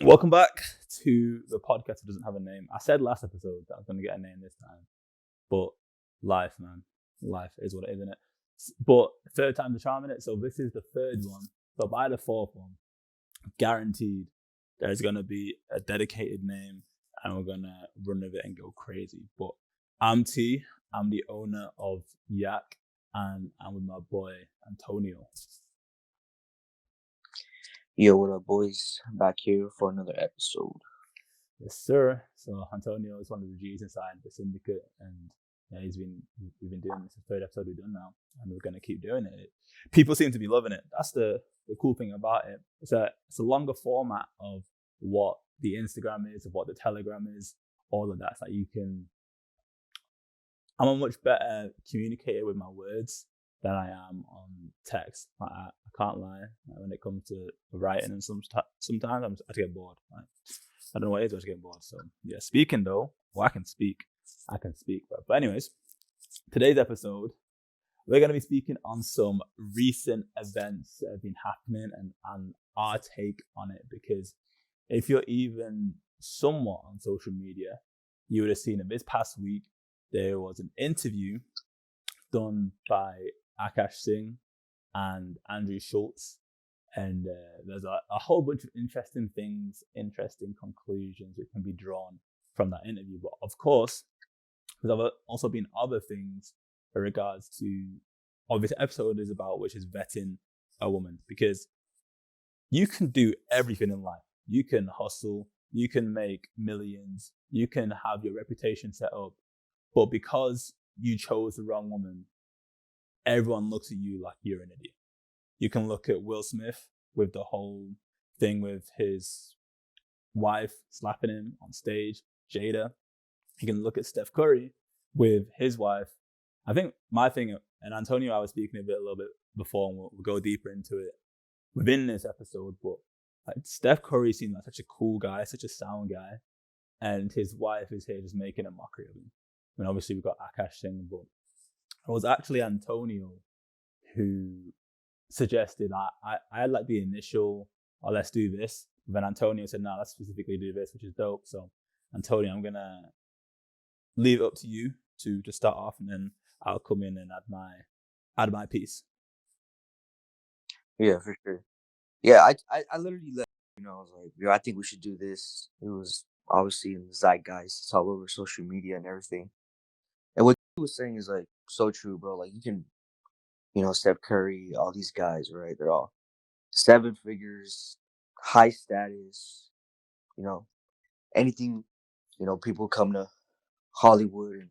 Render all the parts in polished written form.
Welcome back to the podcast that doesn't have a name. I said last episode that I was going to get a name this time, but life, man. Life is what it is, isn't it? But third time's the charm, innit? So this is the third one. So by the fourth one, guaranteed there's going to be a dedicated name and we're going to run with it and go crazy. But I'm T. I'm the owner of Yak and I'm with my boy, Antonio. Yo, what up, boys? Back here for another episode. Yes, sir. So Antonio is one of the G's inside the syndicate, and yeah, we've been doing this. The third episode we've done now, and we're gonna keep doing it. People seem to be loving it. That's the cool thing about it. It's a longer format of what the Instagram is, of what the Telegram is, all of that. It's like I'm a much better communicator with my words than I am on text. I can't lie. When it comes to writing, and sometimes I get bored. Right? I don't know what it is, I just get bored. So yeah, speaking though, well, I can speak, bro. But anyways, today's episode, we're gonna be speaking on some recent events that have been happening and our take on it. Because if you're even somewhat on social media, you would have seen it this past week. There was an interview done by Akaash Singh and Andrew Schultz, and there's a whole bunch of interesting things, interesting conclusions that can be drawn from that interview. But of course, there's also been other things in regards to what this episode is about, which is vetting a woman. Because you can do everything in life. You can hustle, you can make millions, you can have your reputation set up, but because you chose the wrong woman, everyone looks at you like you're an idiot. You can look at Will Smith with the whole thing with his wife slapping him on stage, Jada. You can look at Steph Curry with his wife. I think my thing, and Antonio, I was speaking a little bit before, and we'll go deeper into it within this episode, but like Steph Curry seems like such a cool guy, such a sound guy, and his wife is here just making a mockery of him. I mean, obviously we've got Akaash Singh, but it was actually Antonio who suggested I had like the initial, oh, let's do this. But then Antonio said, no, let's specifically do this, which is dope. So Antonio, I'm gonna leave it up to you to start off, and then I'll come in and add my piece. Yeah, for sure. Yeah, I literally I was like, yo, I think we should do this. It was obviously in the zeitgeist. It's all over social media and everything. And what he was saying is like so true, bro. Like you can, Steph Curry, all these guys, right? They're all seven figures, high status, you know, anything, people come to Hollywood and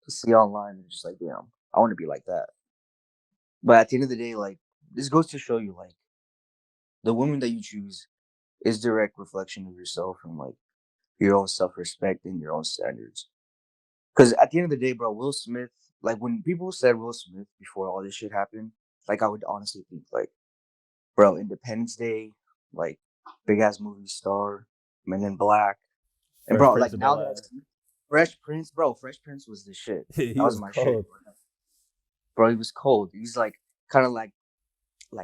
see online and just like, damn, I want to be like that. But at the end of the day, like, this goes to show you, like, the woman that you choose is direct reflection of yourself and like your own self-respect and your own standards. Because at the end of the day, bro, Will Smith, like when people said Will Smith before all this shit happened, like I would honestly think like, bro, Independence Day, like big ass movie star, Men in Black, and Fresh bro, Prince like of now Bel that I Air. see Fresh Prince, bro, Fresh Prince was the shit. He That was was my shit, cold. bro. He was cold. He's like kind of like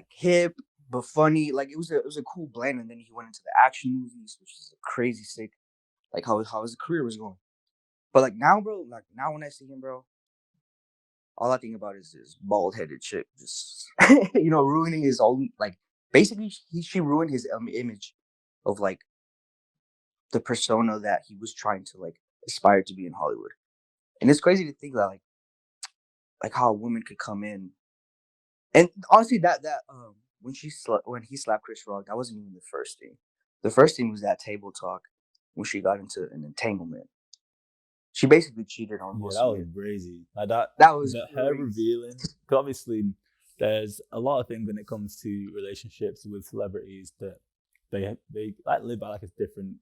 hip but funny. Like it was a cool blend. And then he went into the action movies, which is crazy sick. Like how his career was going. But like now, bro, like now when I see him, bro, all I think about is this bald headed chick, just ruining his own like. Basically, she ruined his image of like the persona that he was trying to like aspire to be in Hollywood. And it's crazy to think that like how a woman could come in. And honestly, that when he slapped Chris Rock, that wasn't even the first thing. The first thing was that table talk when she got into an entanglement. She basically cheated on Will Yeah, that was Smith. crazy. Like that, That was her crazy. revealing. 'Cause obviously, there's a lot of things when it comes to relationships with celebrities that they like live by like a different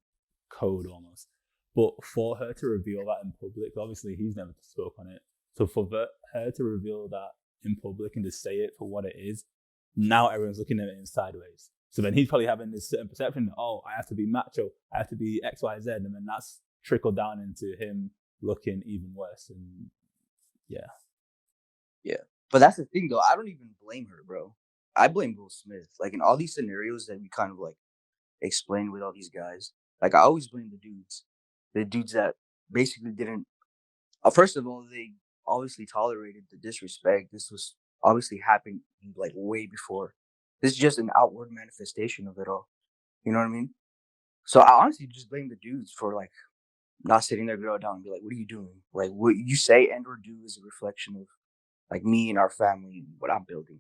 code almost. But for her to reveal that in public, obviously he's never spoke on it. So for her to reveal that in public and to say it for what it is, now everyone's looking at it in sideways. So then he's probably having this certain perception that, oh, I have to be macho, I have to be X, Y, Z, and then that's trickled down into him looking even worse. And yeah, Yeah. But that's the thing though. I don't even blame her, bro. I blame Will Smith. Like in all these scenarios that we kind of like explain with all these guys. Like I always blame the dudes that basically didn't. First of all, they obviously tolerated the disrespect. This was obviously happening like way before. This is just an outward manifestation of it all. You know what I mean? So I honestly just blame the dudes for like not sitting their girl down and be like, "What are you doing? Like what you say and or do is a reflection of like me and our family and what I'm building."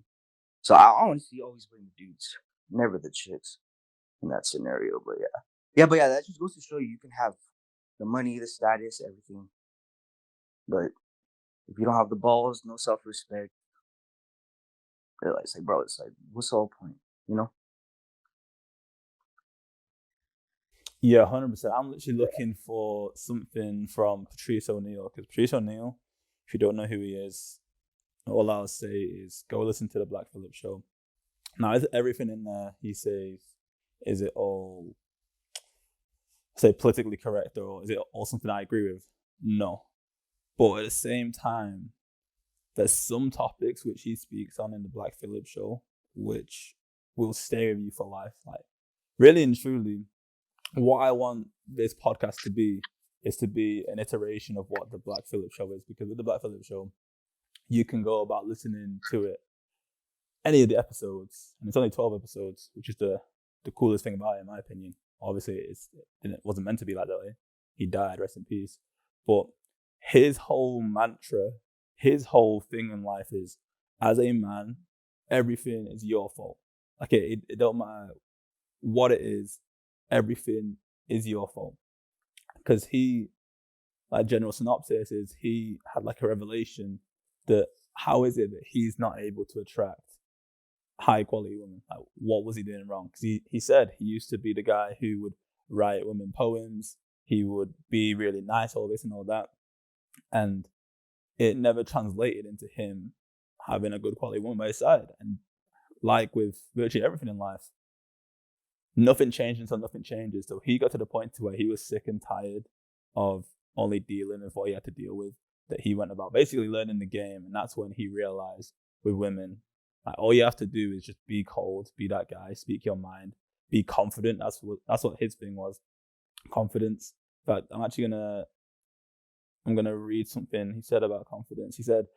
So I honestly always blame the dudes, never the chicks in that scenario. But but yeah, that just goes to show you can have the money, the status, everything, but if you don't have the balls, no self-respect, it's like, bro, it's like, what's the whole point? You know? Yeah, 100%. I'm literally looking for something from Patrice O'Neal, because Patrice O'Neal, if you don't know who he is, all I'll say is go listen to the Black Phillip show. Now, is everything in there he says, is it all, say, politically correct, or is it all something I agree with? No. But at the same time, there's some topics which he speaks on in the Black Phillip show which will stay with you for life. Like, really and truly, what I want this podcast to be is to be an iteration of what the Black Phillip show is. Because with the Black Phillip show, you can go about listening to it, any of the episodes, and it's only 12 episodes, which is the coolest thing about it, in my opinion. Obviously, it wasn't meant to be like that way. He died, rest in peace. But his whole mantra, his whole thing in life is, as a man, everything is your fault. Like it don't matter what it is, everything is your fault. Because he, like, general synopsis is, he had like a revelation that how is it that he's not able to attract high quality women? Like, what was he doing wrong? Because he said he used to be the guy who would write women poems, he would be really nice, all this and all that, and it never translated into him having a good quality woman by his side. And like with virtually everything in life, nothing changed until nothing changes. So he got to the point to where he was sick and tired of only dealing with what he had to deal with, that he went about basically learning the game. And that's when he realized with women, like, all you have to do is just be cold, be that guy, speak your mind, be confident. That's what his thing was, confidence. But I'm gonna read something he said about confidence. He said,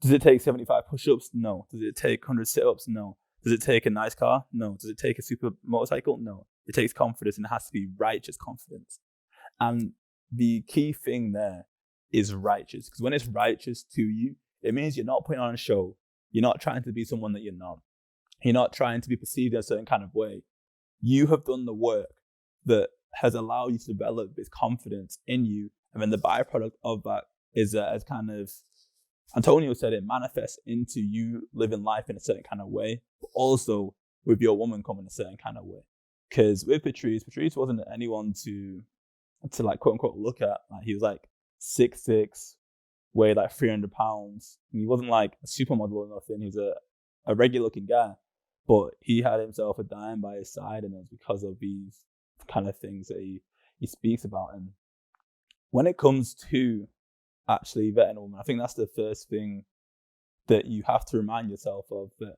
"Does it take 75 push-ups? No. Does it take 100 sit-ups? No. Does it take a nice car? No. Does it take a super motorcycle? No. It takes confidence, and it has to be righteous confidence." And the key thing there is righteous, because when it's righteous to you, it means you're not putting on a show. You're not trying to be someone that you're not. You're not trying to be perceived in a certain kind of way. You have done the work that has allowed you to develop this confidence in you, and then the byproduct of that is as kind of, Antonio said, it manifests into you living life in a certain kind of way, but also with your woman coming a certain kind of way. Because with Patrice wasn't anyone to like, quote unquote, look at. Like, he was like 6'6", weighed like 300 pounds. And he wasn't like a supermodel or nothing. He's a regular looking guy, but he had himself a dime by his side, and it was because of these kind of things that he speaks about. And when it comes to actually vetting a woman, I think that's the first thing that you have to remind yourself of, that,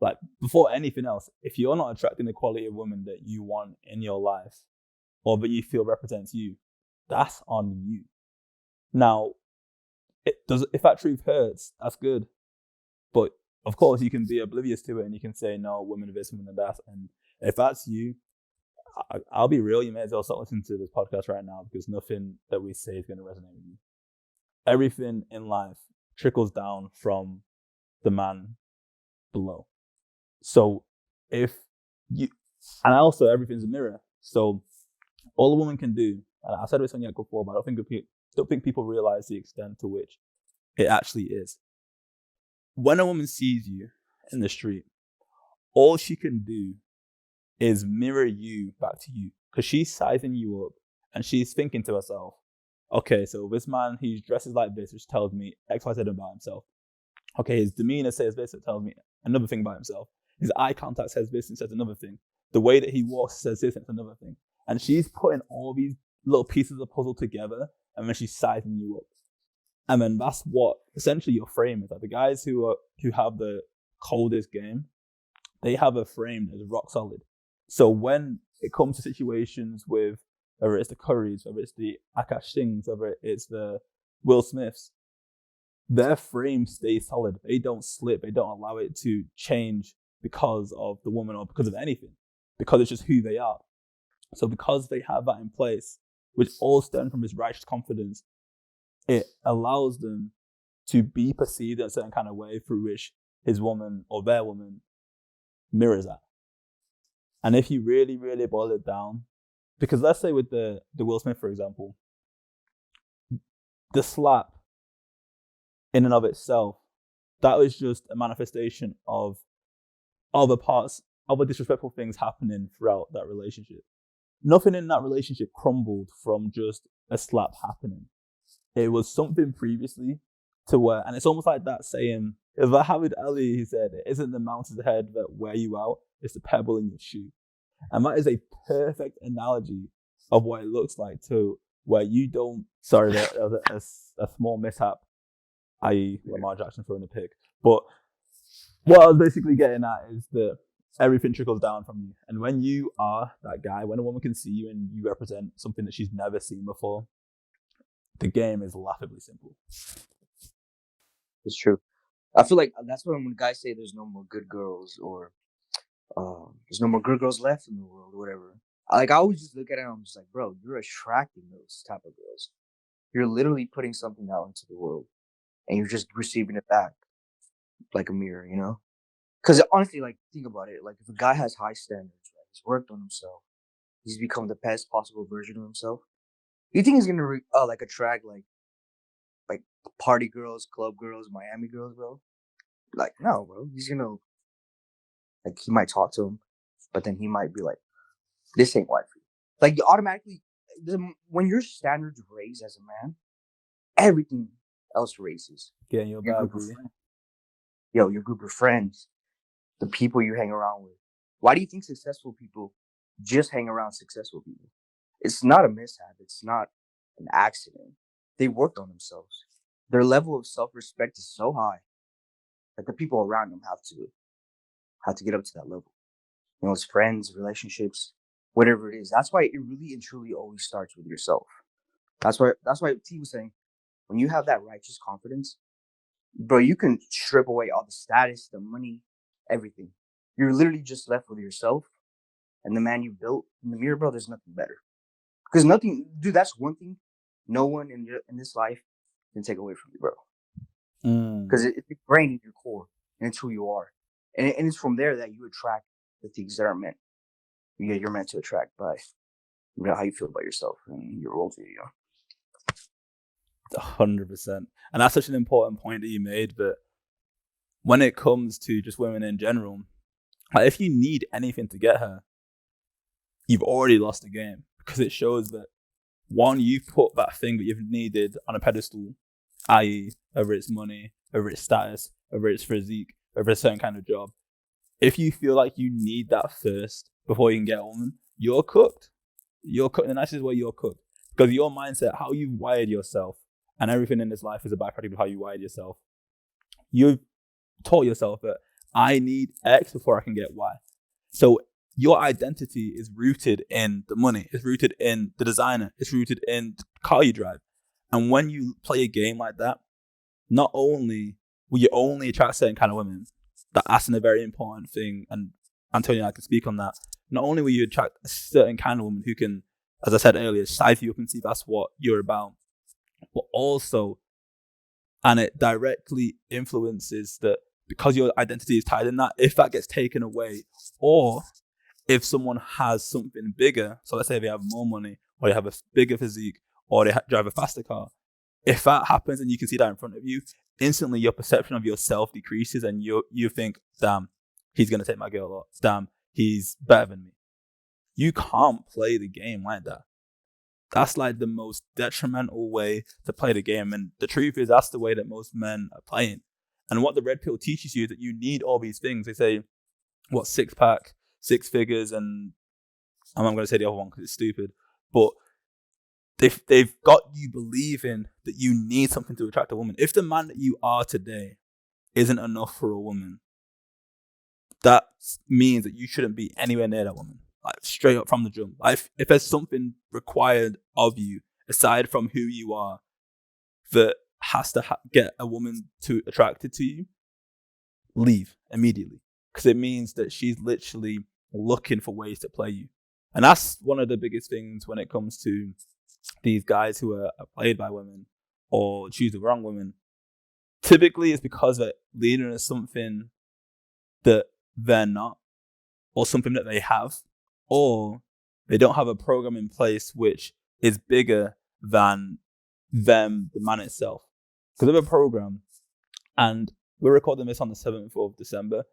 like, before anything else, if you're not attracting the quality of woman that you want in your life, or that you feel represents you, that's on you. Now, if that truth hurts, that's good. But of course, you can be oblivious to it, and you can say, no, women are this, women are that. And if that's you, I'll be real, you may as well start listening to this podcast right now, because nothing that we say is going to resonate with you. Everything in life trickles down from the man below. So if you, and also everything's a mirror. So all a woman can do, and I said this on Yak before, but I don't think people realize the extent to which it actually is. When a woman sees you in the street, all she can do is mirror you back to you, because she's sizing you up and she's thinking to herself, okay, so this man, he dresses like this, which tells me X, Y, Z about himself. Okay, his demeanor says this, it tells me another thing about himself. His eye contact says this and says another thing. The way that he walks says this and it's another thing. And she's putting all these little pieces of the puzzle together, and then she's sizing you up. And then that's what essentially your frame is. Like, the guys who have the coldest game, they have a frame that is rock solid. So when it comes to situations with whether it's the Currys, whether it's the Akaash Singhs, whether it's the Will Smiths, their frame stays solid. They don't slip. They don't allow it to change because of the woman or because of anything, because it's just who they are. So because they have that in place, which all stem from his righteous confidence, it allows them to be perceived in a certain kind of way through which his woman or their woman mirrors that. And if you really, really boil it down, because let's say with the Will Smith, for example, the slap in and of itself, that was just a manifestation of other disrespectful things happening throughout that relationship. Nothing in that relationship crumbled from just a slap happening. It was something previously to where, and it's almost like that saying, if Muhammad Ali, he said, it isn't the mountain's head that wear you out, it's the pebble in your shoe. And that is a perfect analogy of what it looks like to where you don't, sorry, there was a small mishap, i.e. Lamar Jackson throwing a pick. But what I was basically getting at is that everything trickles down from you. And when you are that guy, when a woman can see you and you represent something that she's never seen before, the game is laughably simple. It's true. I feel like that's when guys say there's no more good girls or there's no more good girls left in the world or whatever. I always just look at it and I'm just like, bro, you're attracting those type of girls. You're literally putting something out into the world and you're just receiving it back like a mirror, you know? Because honestly, like, think about it. Like, if a guy has high standards, right? He's worked on himself. He's become the best possible version of himself. You think he's gonna attract like party girls, club girls, Miami girls, bro? Like, no, bro. He's gonna he might talk to him, but then he might be like, "This ain't right for you." Like, you automatically, when your standards raise as a man, everything else raises. Yeah, your group of friends. Yo, your group of friends, the people you hang around with. Why do you think successful people just hang around successful people? It's not a mishap. It's not an accident. They worked on themselves. Their level of self-respect is so high that the people around them have to get up to that level. You know, it's friends, relationships, whatever it is. That's why it really and truly always starts with yourself. That's why T was saying, when you have that righteous confidence, bro, you can strip away all the status, the money, everything. You're literally just left with yourself and the man you built in the mirror, bro. There's nothing better. Because nothing, dude, that's one thing no one in this life can take away from you, bro. Because it's ingrained in your core and it's who you are. And it's from there that you attract the things that are meant. You're meant to attract by how you feel about yourself and your worldview, you know? 100%. And that's such an important point that you made. But when it comes to just women in general, like, if you need anything to get her, you've already lost the game, because it shows that, one, you've put that thing that you've needed on a pedestal, i.e. whether it's money, whether it's status, whether it's physique, whether it's a certain kind of job. If you feel like you need that first before you can get a woman, you're cooked. You're cooked in the nicest way. You're cooked. Because your mindset, how you wired yourself, and everything in this life is a byproduct of how you wired yourself. You've taught yourself that I need X before I can get Y. So your identity is rooted in the money. It's rooted in the designer. It's rooted in the car you drive. And when you play a game like that, not only will you only attract certain kind of women, that's a very important thing, and Antonio and I can speak on that. Not only will you attract a certain kind of woman who can, as I said earlier, size you up and see that's what you're about, but also, and it directly influences that, because your identity is tied in that, if that gets taken away, or if someone has something bigger, so let's say they have more money, or they have a bigger physique, or they drive a faster car, if that happens and you can see that in front of you, instantly your perception of yourself decreases and you think, damn, he's going to take my girl, or damn, he's better than me. You can't play the game like that. That's like the most detrimental way to play the game. And the truth is, that's the way that most men are playing. And what the red pill teaches you is that you need all these things. They say, what, 6-pack, 6 figures, and I'm not going to say the other one because it's stupid, but they've got you believing that you need something to attract a woman. If the man that you are today isn't enough for a woman, that means that you shouldn't be anywhere near that woman. like straight up from the jump. Like if there's something required of you aside from who you are that has to get a woman to attracted to you, leave immediately, because it means that she's literally looking for ways to play you. And that's one of the biggest things when it comes to these guys who are played by women or choose the wrong women. Typically it's because they're leaning into something that they're not, or something that they have, or they don't have a program in place which is bigger than them, the man itself. Because they have a program, and we're recording this on the 7th of December.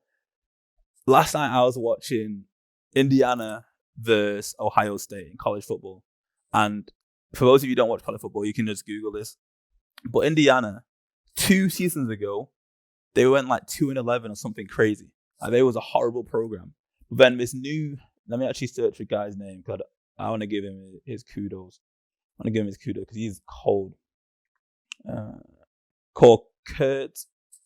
Last night I was watching Indiana versus Ohio State in college football. And for those of you who don't watch college football, you can just Google this. But Indiana, 2 seasons ago, they went like 2-11 or something crazy. Like, they was a horrible program. But then this new, let me actually search the guy's name because I want to give him his kudos. I want to give him his kudos because he's cold. Called Kurt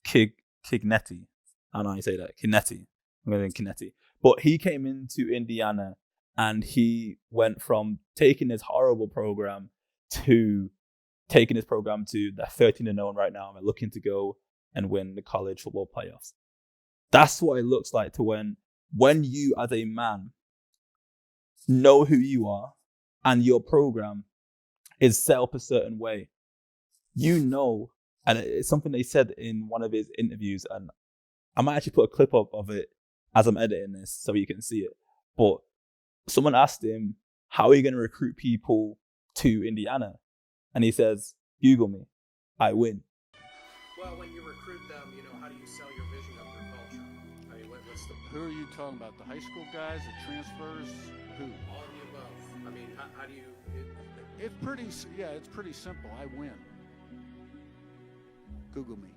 Kignetti. I don't know how you say that. Kinetti. I'm going to Kinetti. But he came into Indiana and he went from taking this horrible program to taking his program to they're 13-0 right now and they're looking to go and win the college football playoffs. That's what it looks like to when you as a man know who you are and your program is set up a certain way. You know, and it's something they said in one of his interviews, and I might actually put a clip up of it as I'm editing this so you can see it. But someone asked him, how are you going to recruit people to Indiana? And he says, Google me, I win. Well, when you recruit them, how do you sell your vision of your culture? I mean, what's the... Who are you talking about? The high school guys, the transfers? Who? All of the above. I mean, how do you... It's pretty simple. I win. Google me.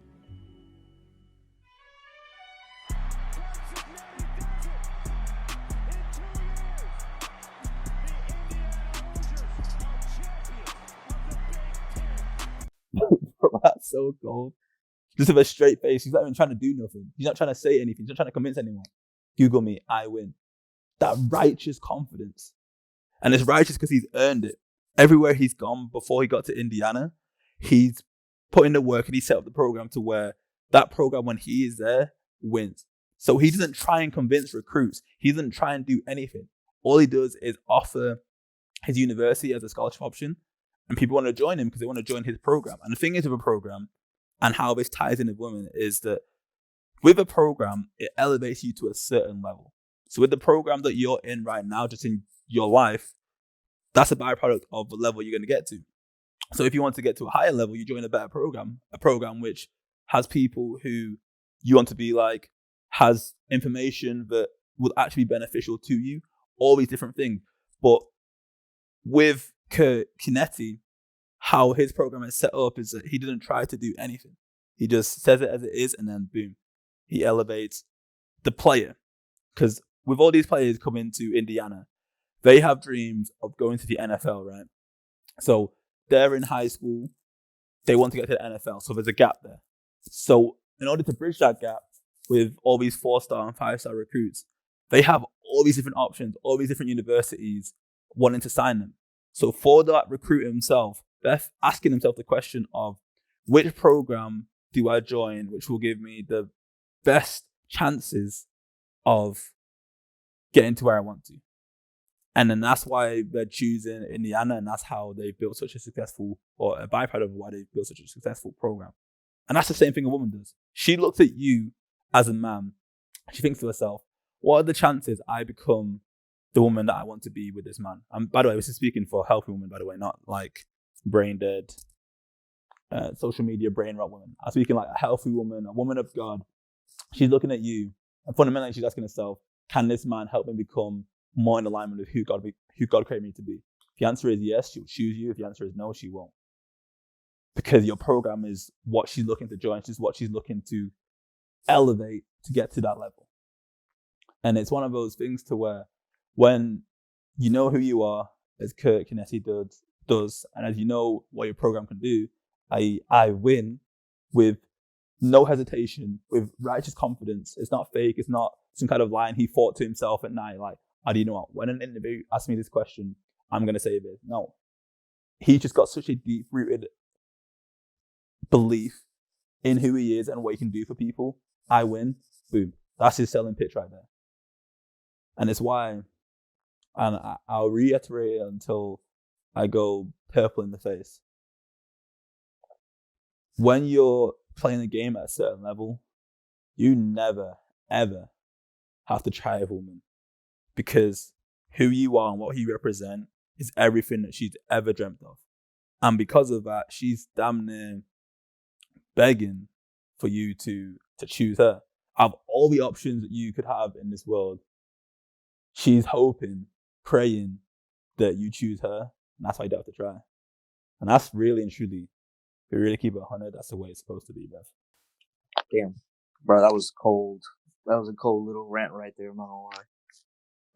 Bro, that's so cold. Just with a straight face. He's not even trying to do nothing. He's not trying to say anything. He's not trying to convince anyone. Google me, I win. That righteous confidence. And it's righteous because he's earned it. Everywhere he's gone before he got to Indiana, he's put in the work and he set up the program to where that program, when he is there, wins. So he doesn't try and convince recruits. He doesn't try and do anything. All he does is offer his university as a scholarship option, and people want to join him because they want to join his program. And the thing is with a program, and how this ties in with women, is that with a program, it elevates you to a certain level. So with the program that you're in right now, just in your life, that's a byproduct of the level you're going to get to. So if you want to get to a higher level, you join a better program, a program which has people who you want to be like, has information that will actually be beneficial to you, all these different things. But with Kinetti, how his program is set up is that he doesn't try to do anything. He just says it as it is, and then boom, he elevates the player. Because with all these players coming to Indiana, they have dreams of going to the NFL, right? So they're in high school, they want to get to the NFL, so there's a gap there. So in order to bridge that gap with all these 4-star and 5-star recruits, they have all these different options, all these different universities wanting to sign them. So for that recruit himself, they're asking themselves the question of, which program do I join which will give me the best chances of getting to where I want to? And then that's why they're choosing Indiana, and that's how they built such a successful, or a byproduct of why they built such a successful program. And that's the same thing a woman does. She looks at you as a man. She thinks to herself, what are the chances I become the woman that I want to be with this man? And by the way, this is speaking for healthy women, by the way, not like brain dead, social media brain rot women. I'm speaking like a healthy woman, a woman of God. She's looking at you, and fundamentally she's asking herself, can this man help me become more in alignment with who God created me to be? If the answer is yes, she'll choose you. If the answer is no, she won't. Because your program is what she's looking to join. It's what she's looking to elevate to get to that level. And it's one of those things to where when you know who you are, as Kurt Kinetti does, and as you know what your program can do, I win with no hesitation, with righteous confidence. It's not fake. It's not some kind of line he thought to himself at night, like, And you know what? When an interview asks me this question, I'm going to say this. No. He's just got such a deep-rooted belief in who he is and what he can do for people. I win. Boom. That's his selling pitch right there. And it's why, and I'll reiterate it until I go purple in the face. When you're playing the game at a certain level, you never, ever have to try a woman, because who you are and what you represent is everything that she's ever dreamt of. And because of that, she's damn near begging for you to choose her. Of all the options that you could have in this world, she's hoping, praying that you choose her, and that's why you don't have to try. And that's really and truly, if you really keep it 100, that's the way it's supposed to be, Beth. Damn, bro, that was cold. That was a cold little rant right there. I'm not gonna lie.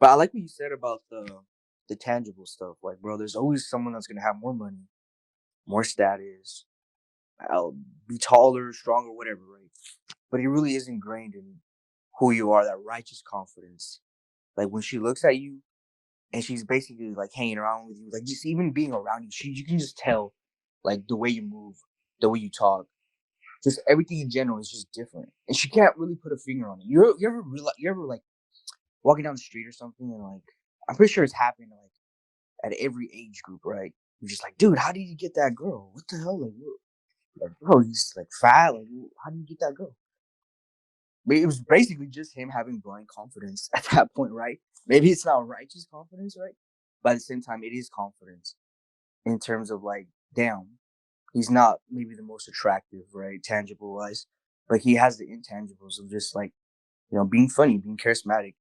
But I like what you said about the tangible stuff. Like, bro, there's always someone that's gonna have more money, more status, be taller, stronger, whatever, right? But it really is ingrained in who you are, that righteous confidence. Like, when she looks at you and she's basically like hanging around with you, like just even being around you, you can just tell, like, the way you move, the way you talk, just everything in general is just different. And she can't really put a finger on it. You ever like walking down the street or something, and like, I'm pretty sure it's happened like at every age group, right? You're just like, dude, how did you get that girl? What the hell? Like, bro, he's like fat. Like, how did you get that girl? But it was basically just him having blind confidence at that point, right? Maybe it's not righteous confidence, right? But at the same time, it is confidence in terms of like, damn, he's not maybe the most attractive, right, tangible wise, but he has the intangibles of just like, being funny, being charismatic,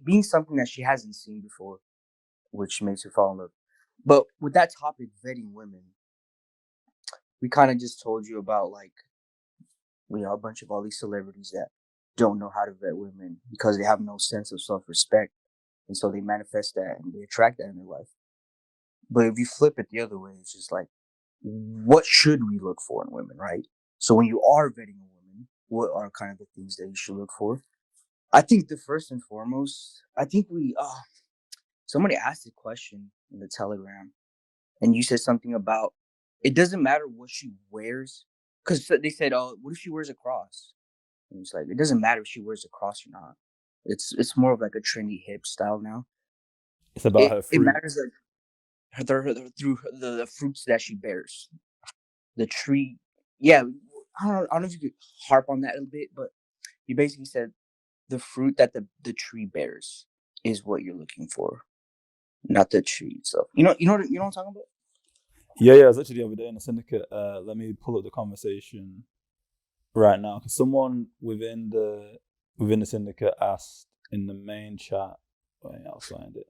being something that she hasn't seen before, which makes her fall in love. But with that topic, vetting women, we kind of just told you about like, a bunch of all these celebrities that don't know how to vet women because they have no sense of self-respect. And so they manifest that and they attract that in their life. But if you flip it the other way, it's just like, what should we look for in women, right? So when you are vetting a woman, what are kind of the things that you should look for? I think the first and foremost, somebody asked a question in the Telegram, and you said something about, it doesn't matter what she wears, because they said, oh, what if she wears a cross? And it's like, it doesn't matter if she wears a cross or not. It's more of like a trendy hip style now. It's about her fruit. It matters like through the fruits that she bears. The tree, yeah. I don't know if you could harp on that a little bit, but you basically said the fruit that the tree bears is what you're looking for, not the tree itself. You know what I'm talking about? Yeah, I was actually the other day in the syndicate. Let me pull up the conversation right now, because someone within the syndicate asked in the main chat. Wait, I'll find it.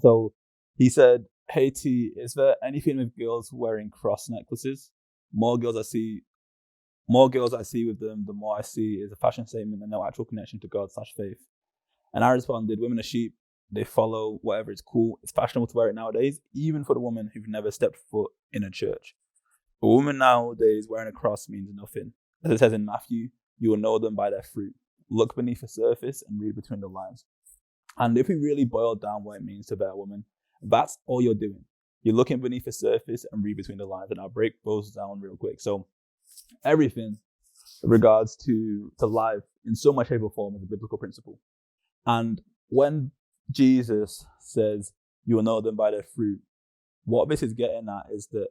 So he said, "Hey T, is there anything with girls wearing cross necklaces? More girls I see with them, the more I see is a fashion statement and no actual connection to God/faith." And I responded, "Women are sheep. They follow whatever is cool. It's fashionable to wear it nowadays, even for the women who've never stepped foot in a church. A woman nowadays wearing a cross means nothing. As it says in Matthew, you will know them by their fruit. Look beneath the surface and read between the lines." And if we really boil down what it means to vet a woman, that's all you're doing. You're looking beneath the surface and read between the lines. And I'll break those down real quick. So everything in regards to life in so much shape or form is a biblical principle. And when Jesus says you will know them by their fruit, what this is getting at is that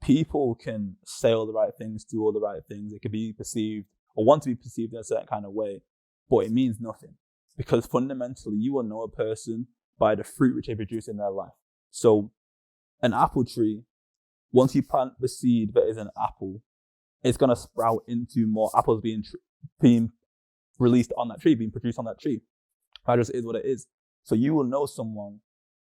people can say all the right things, do all the right things. It could be perceived or want to be perceived in a certain kind of way, but it means nothing, because fundamentally you will know a person by the fruit which they produce in their life. So an apple tree, once you plant the seed that is an apple, it's going to sprout into more apples being released on that tree, being produced on that tree. That just is what it is. So you will know someone,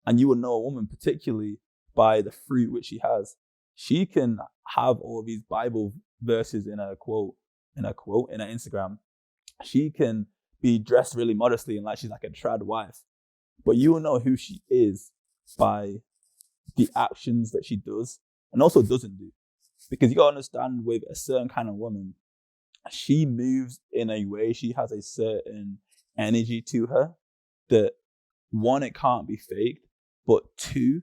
and you will know a woman particularly by the fruit which she has. She can have all these Bible verses in her Instagram. She can be dressed really modestly and like she's like a trad wife. But you will know who she is by the actions that she does and also doesn't do. Because you got to understand, with a certain kind of woman, she moves in a way, she has a certain energy to her that one, it can't be faked, but two,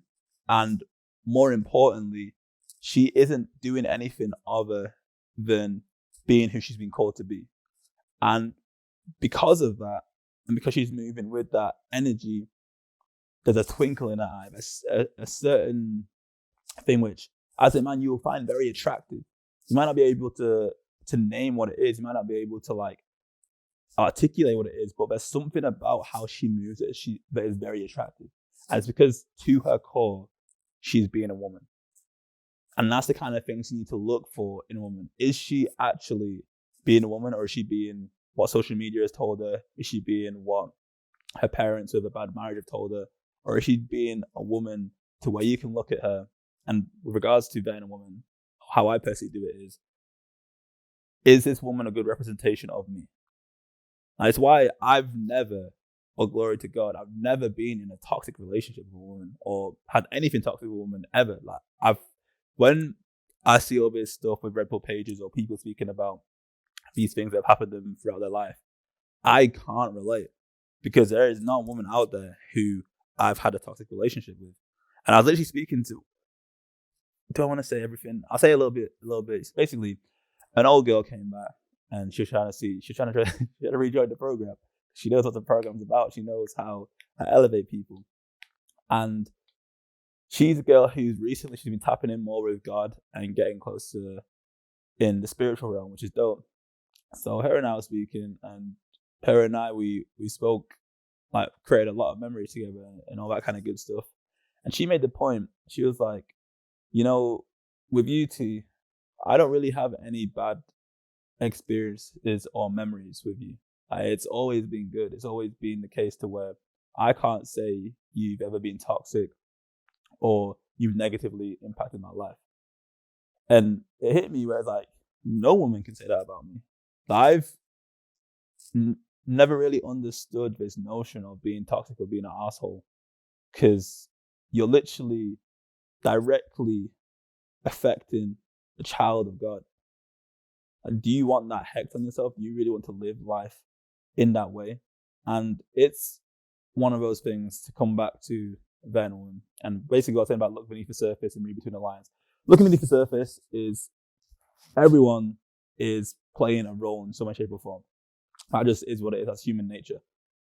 and more importantly, she isn't doing anything other than being who she's been called to be. And because of that, and because she's moving with that energy, there's a twinkle in her eye, a certain thing which, as a man, you will find very attractive. You might not be able to name what it is. You might not be able to like articulate what it is, but there's something about how she moves that is very attractive. And it's because to her core, she's being a woman. And that's the kind of things you need to look for in a woman. Is she actually being a woman, or is she being what social media has told her? Is she being what her parents with a bad marriage have told her? Or is she being a woman to where you can look at her? And with regards to being a woman, how I personally do it is this woman a good representation of me? That's why I've never, or glory to God, I've never been in a toxic relationship with a woman or had anything toxic with a woman ever. Like when I see all this stuff with Red Pill pages or people speaking about these things that have happened to them throughout their life, I can't relate, because there is not a woman out there who I've had a toxic relationship with. And I was literally speaking to, do I want to say everything? I'll say a little bit. Basically, an old girl came back and she was trying to rejoin the program. She knows what the program's about. She knows how to elevate people. And she's a girl who's recently, she's been tapping in more with God and getting closer in the spiritual realm, which is dope. So her and I were speaking, and her and I, we spoke, like created a lot of memories together and all that kind of good stuff. And she made the point, she was like, you know, with you two, I don't really have any bad experiences or memories with you. It's always been good. It's always been the case to where I can't say you've ever been toxic or you've negatively impacted my life. And it hit me where it's like, no woman can say that about me. I've never really understood this notion of being toxic or being an asshole, because you're literally directly affecting a child of God. And do you want that hex on yourself? Do you really want to live life in that way? And it's one of those things, to come back to Venom and basically what I was saying about look beneath the surface and read between the lines. Looking beneath the surface is everyone is playing a role in some way, shape, or form. That just is what it is. That's human nature.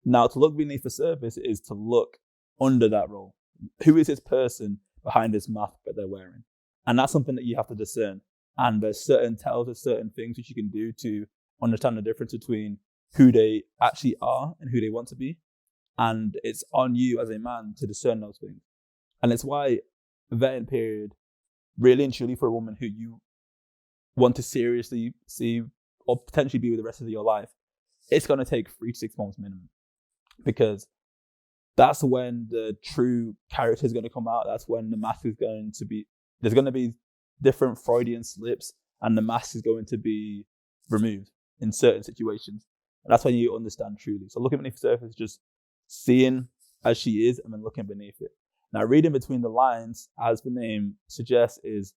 Now, to look beneath the surface is to look under that role. Who is this person behind this mask that they're wearing? And that's something that you have to discern. And there's certain tells, there's certain things that you can do to understand the difference between who they actually are and who they want to be. And it's on you as a man to discern those things. And it's why a vetting period, really and truly for a woman who you want to seriously see or potentially be with the rest of your life, it's going to take 3 to 6 months minimum. Because that's when the true character is going to come out. That's when the mask is going to be, there's going to be different Freudian slips and the mask is going to be removed in certain situations. And that's when you understand truly. So looking beneath the surface, just seeing as she is and then looking beneath it. Now, reading between the lines, as the name suggests, is,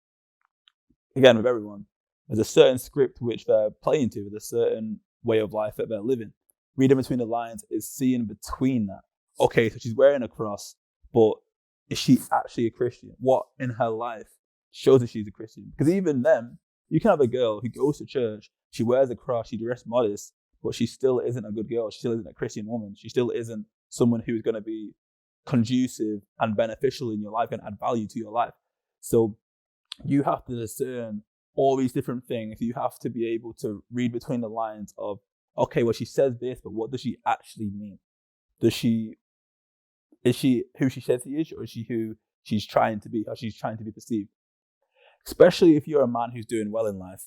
again, with everyone, there's a certain script which they're playing to, with a certain way of life that they're living. Reading between the lines is seeing between that. Okay, so she's wearing a cross, but is she actually a Christian? What in her life shows that she's a Christian? Because even then, you can have a girl who goes to church, she wears a cross, she dressed modest, but she still isn't a good girl. She still isn't a Christian woman. She still isn't someone who's going to be conducive and beneficial in your life and add value to your life. So you have to discern all these different things. You have to be able to read between the lines of, okay, well, she says this, but what does she actually mean? Is she who she says she is, or is she who she's trying to be, or she's trying to be perceived? Especially if you're a man who's doing well in life,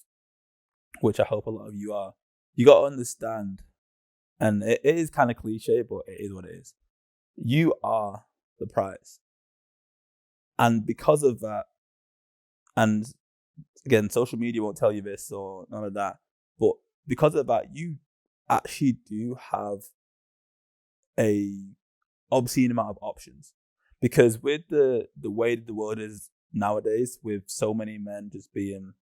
which I hope a lot of you are, you got to understand, and it is kind of cliche, but it is what it is. You are the prize. And because of that, and again, social media won't tell you this or none of that, but because of that, you actually do have a obscene amount of options. Because with the way that the world is nowadays, with so many men just being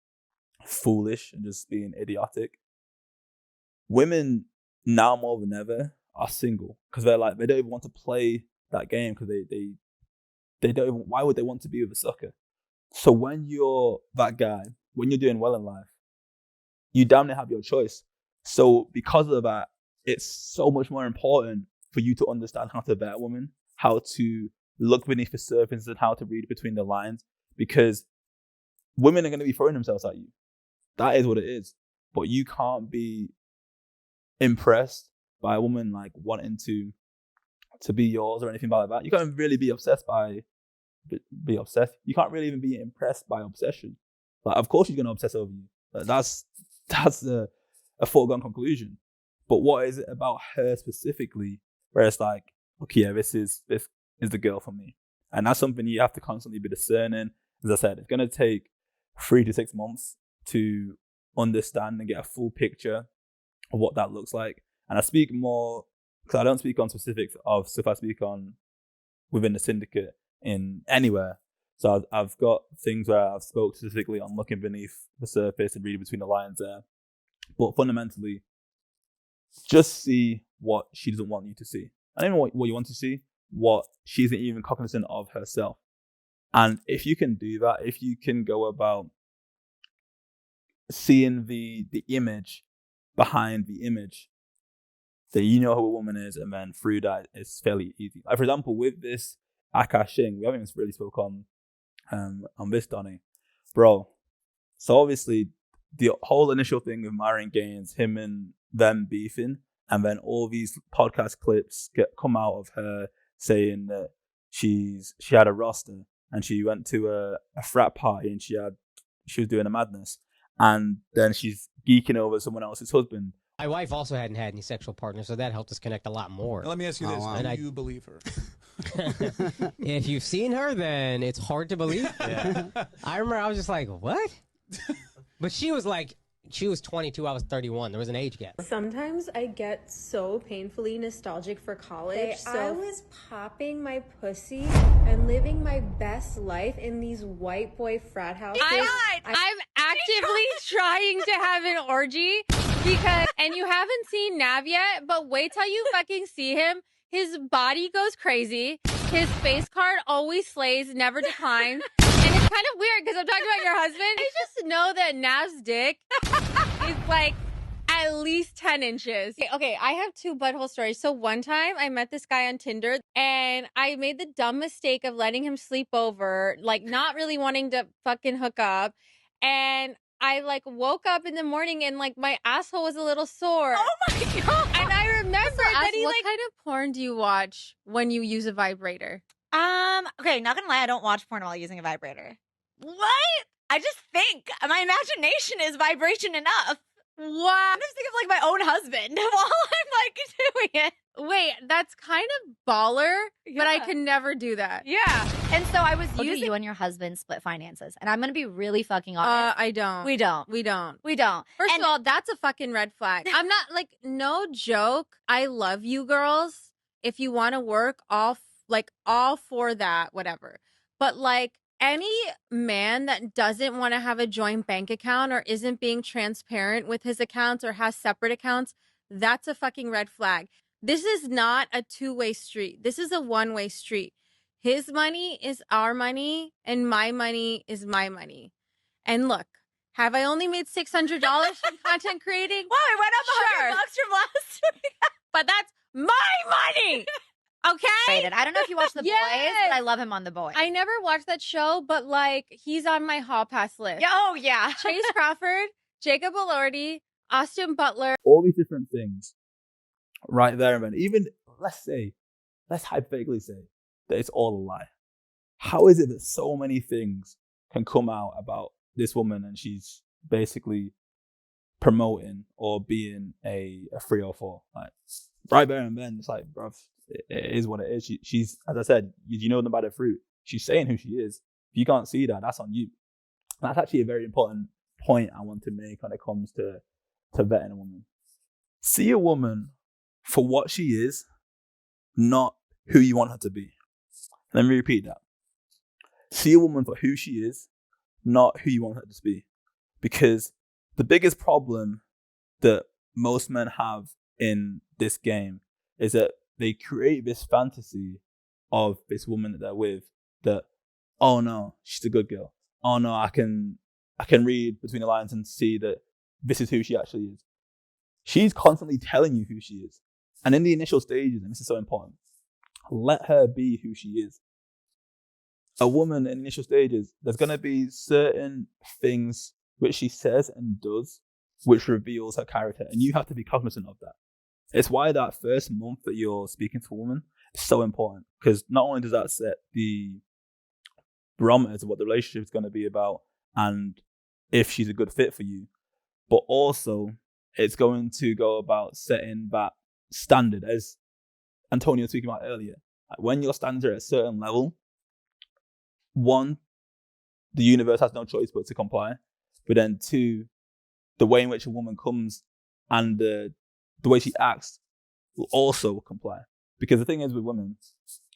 foolish and just being idiotic, women now more than ever are single, because they're like, they don't even want to play that game because they don't even, why would they want to be with a sucker? So when you're that guy, when you're doing well in life, you damn near have your choice. So because of that, it's so much more important for you to understand how to vet a woman, how to look beneath the surface and how to read between the lines, because women are going to be throwing themselves at you. That is what it is. But you can't be impressed by a woman like wanting to be yours or anything like that. You can't really be obsessed by be obsessed. You can't really even be impressed by obsession. Like, of course she's going to obsess over you. Like, that's a foregone conclusion. But what is it about her specifically where it's like, okay, yeah, this is the girl for me? And that's something you have to constantly be discerning. As I said, it's going to take 3 to 6 months to understand and get a full picture of what that looks like. And I speak more, because I don't speak on specifics of stuff I speak on within the syndicate in anywhere. So I've got things where I've spoke specifically on looking beneath the surface and reading between the lines there. But fundamentally, just see what she doesn't want you to see. I don't know what you want to see, what she isn't even cognizant of herself. And if you can do that, if you can go about seeing the image behind the image, then you know who a woman is, and then through that, it's fairly easy. Like, for example, with this Akaash Singh, we haven't even really spoke on this, Donnie. Bro, so obviously, the whole initial thing with Myron Gaines, him and them beefing, and then all these podcast clips come out of her saying that she had a roster and she went to a frat party and she was doing a madness, and then she's geeking over someone else's husband. My wife also hadn't had any sexual partners, so that helped us connect a lot more. Now, let me ask you this: do you believe her? If you've seen her, then it's hard to believe. Yeah. I remember I was just like, what? But she was 22, I was 31. There was an age gap. Sometimes I get so painfully nostalgic for college. I was popping my pussy and living my best life in these white boy frat houses. I'm actively trying to have an orgy because, and you haven't seen Nav yet, but wait till you fucking see him. His body goes crazy. His face card always slays, never declines. And it's kind of weird because I'm talking about your husband. I just know that Nav's dick is like at least 10 inches. Okay, I have 2 butthole stories. So one time I met this guy on Tinder and I made the dumb mistake of letting him sleep over, like not really wanting to fucking hook up. And I like woke up in the morning and like my asshole was a little sore. Oh my God. And I remember that he what kind of porn do you watch when you use a vibrator? Okay, not gonna lie, I don't watch porn while using a vibrator. What? I just think my imagination is vibration enough. What? I just think of like my own husband while I'm like doing it. Wait, that's kind of baller, but I could never do that. Yeah. And so I was using you and your husband split finances. And I'm going to be really fucking honest. I don't. We don't. First of all, that's a fucking red flag. I'm not like, no joke. I love you girls. If you want to work, all for that, whatever. But like any man that doesn't want to have a joint bank account or isn't being transparent with his accounts or has separate accounts, that's a fucking red flag. This is not a 2-way street. This is a 1-way street. His money is our money and my money is my money. And look, have I only made $600 from content creating? Wow, it went up $100 from last week. But that's my money. Okay? I don't know if you watch The Boys, but I love him on The Boys. I never watched that show, but like he's on my hall pass list. Yeah, oh yeah. Chase Crawford, Jacob Elordi, Austin Butler. All these different things right there. And then even, let's hypothetically say that it's all a lie. How is it that so many things can come out about this woman and she's basically promoting or being a 304? Like, right there and then, it's like, bruv, it is what it is. She's, as I said, you know them by the fruit. She's saying who she is. If you can't see that, that's on you. And that's actually a very important point I want to make when it comes to vetting a woman. See a woman for what she is, not who you want her to be. Let me repeat that. See a woman for who she is, not who you want her to be. Because the biggest problem that most men have in this game is that they create this fantasy of this woman that they're with that, oh no, she's a good girl. Oh no, I can read between the lines and see that this is who she actually is. She's constantly telling you who she is. And in the initial stages, and this is so important, let her be who she is. A woman in initial stages, there's going to be certain things which she says and does which reveals her character, and you have to be cognizant of that. It's why that first month that you're speaking to a woman is so important, because not only does that set the barometers of what the relationship is going to be about and if she's a good fit for you, but also it's going to go about setting that standard, as Antonio was speaking about earlier. Like when your standards are at a certain level, one, the universe has no choice but to comply. But then two, the way in which a woman comes and the way she acts will also comply. Because the thing is with women,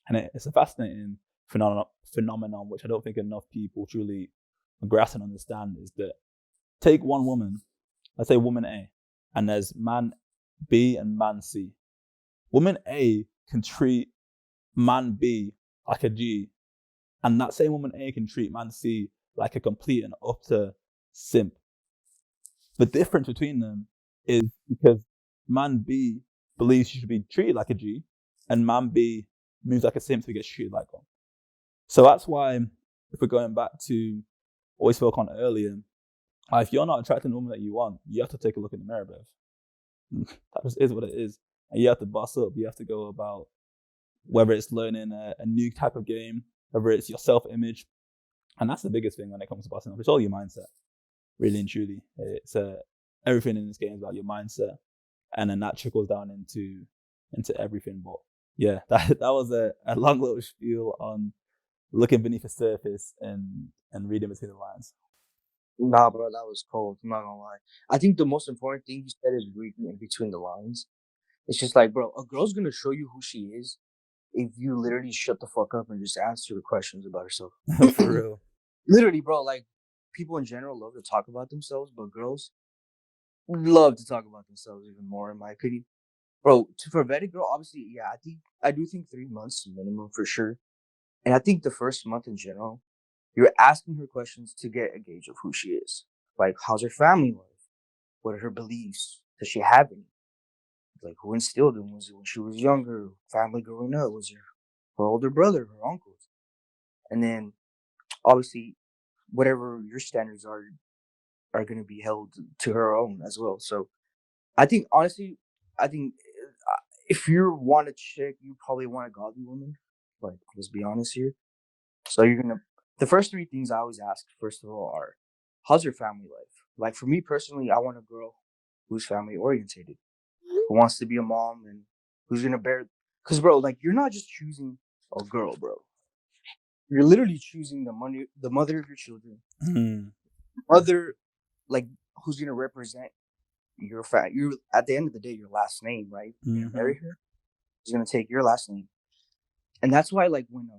and it's a fascinating phenomenon which I don't think enough people truly grasp and understand, is that take one woman, let's say woman A, and there's man B and man C. Woman A can treat man B like a G, and that same woman A can treat man C like a complete and utter simp. The difference between them is because man B believes she should be treated like a G, and man B moves like a simp so he gets treated like one. So that's why, if we're going back to what we spoke on earlier, if you're not attracting the woman that you want, you have to take a look in the mirror, bruv. That just is what it is. And you have to boss up. You have to go about, whether it's learning a new type of game, whether it's your self-image. And that's the biggest thing when it comes to bossing up. It's all your mindset, really and truly. It's everything in this game is about your mindset. And then that trickles down into everything. But yeah, that was a long little spiel on looking beneath the surface and reading between the lines. Nah, bro, that was cold. I'm not gonna lie. I think the most important thing you said is reading in between the lines. It's just like, bro, a girl's gonna show you who she is if you literally shut the fuck up and just answer her questions about herself. For real. Literally, bro, like, people in general love to talk about themselves, but girls love to talk about themselves even more, in my opinion. Bro, for a vetted girl, obviously, yeah, I do think 3 months minimum for sure. And I think the first month in general, you're asking her questions to get a gauge of who she is. Like, how's her family life? What are her beliefs? Does she have any? Like, who instilled them? Was it when she was younger? Family growing up? Was it her older brother, her uncles? And then, obviously, whatever your standards are going to be held to her own as well. So, I think, honestly, if you want a chick, you probably want a godly woman. Like, let's be honest here. So the first 3 things I always ask, first of all, are, how's your family life? Like, for me personally, I want a girl who's family orientated, who wants to be a mom and who's going to bear, because, bro, like, you're not just choosing a girl, bro. You're literally choosing the mother of your children, mother, like, who's going to represent your you're, at the end of the day, your last name, right? You're going to marry her, she's going to take your last name. And that's why, like, when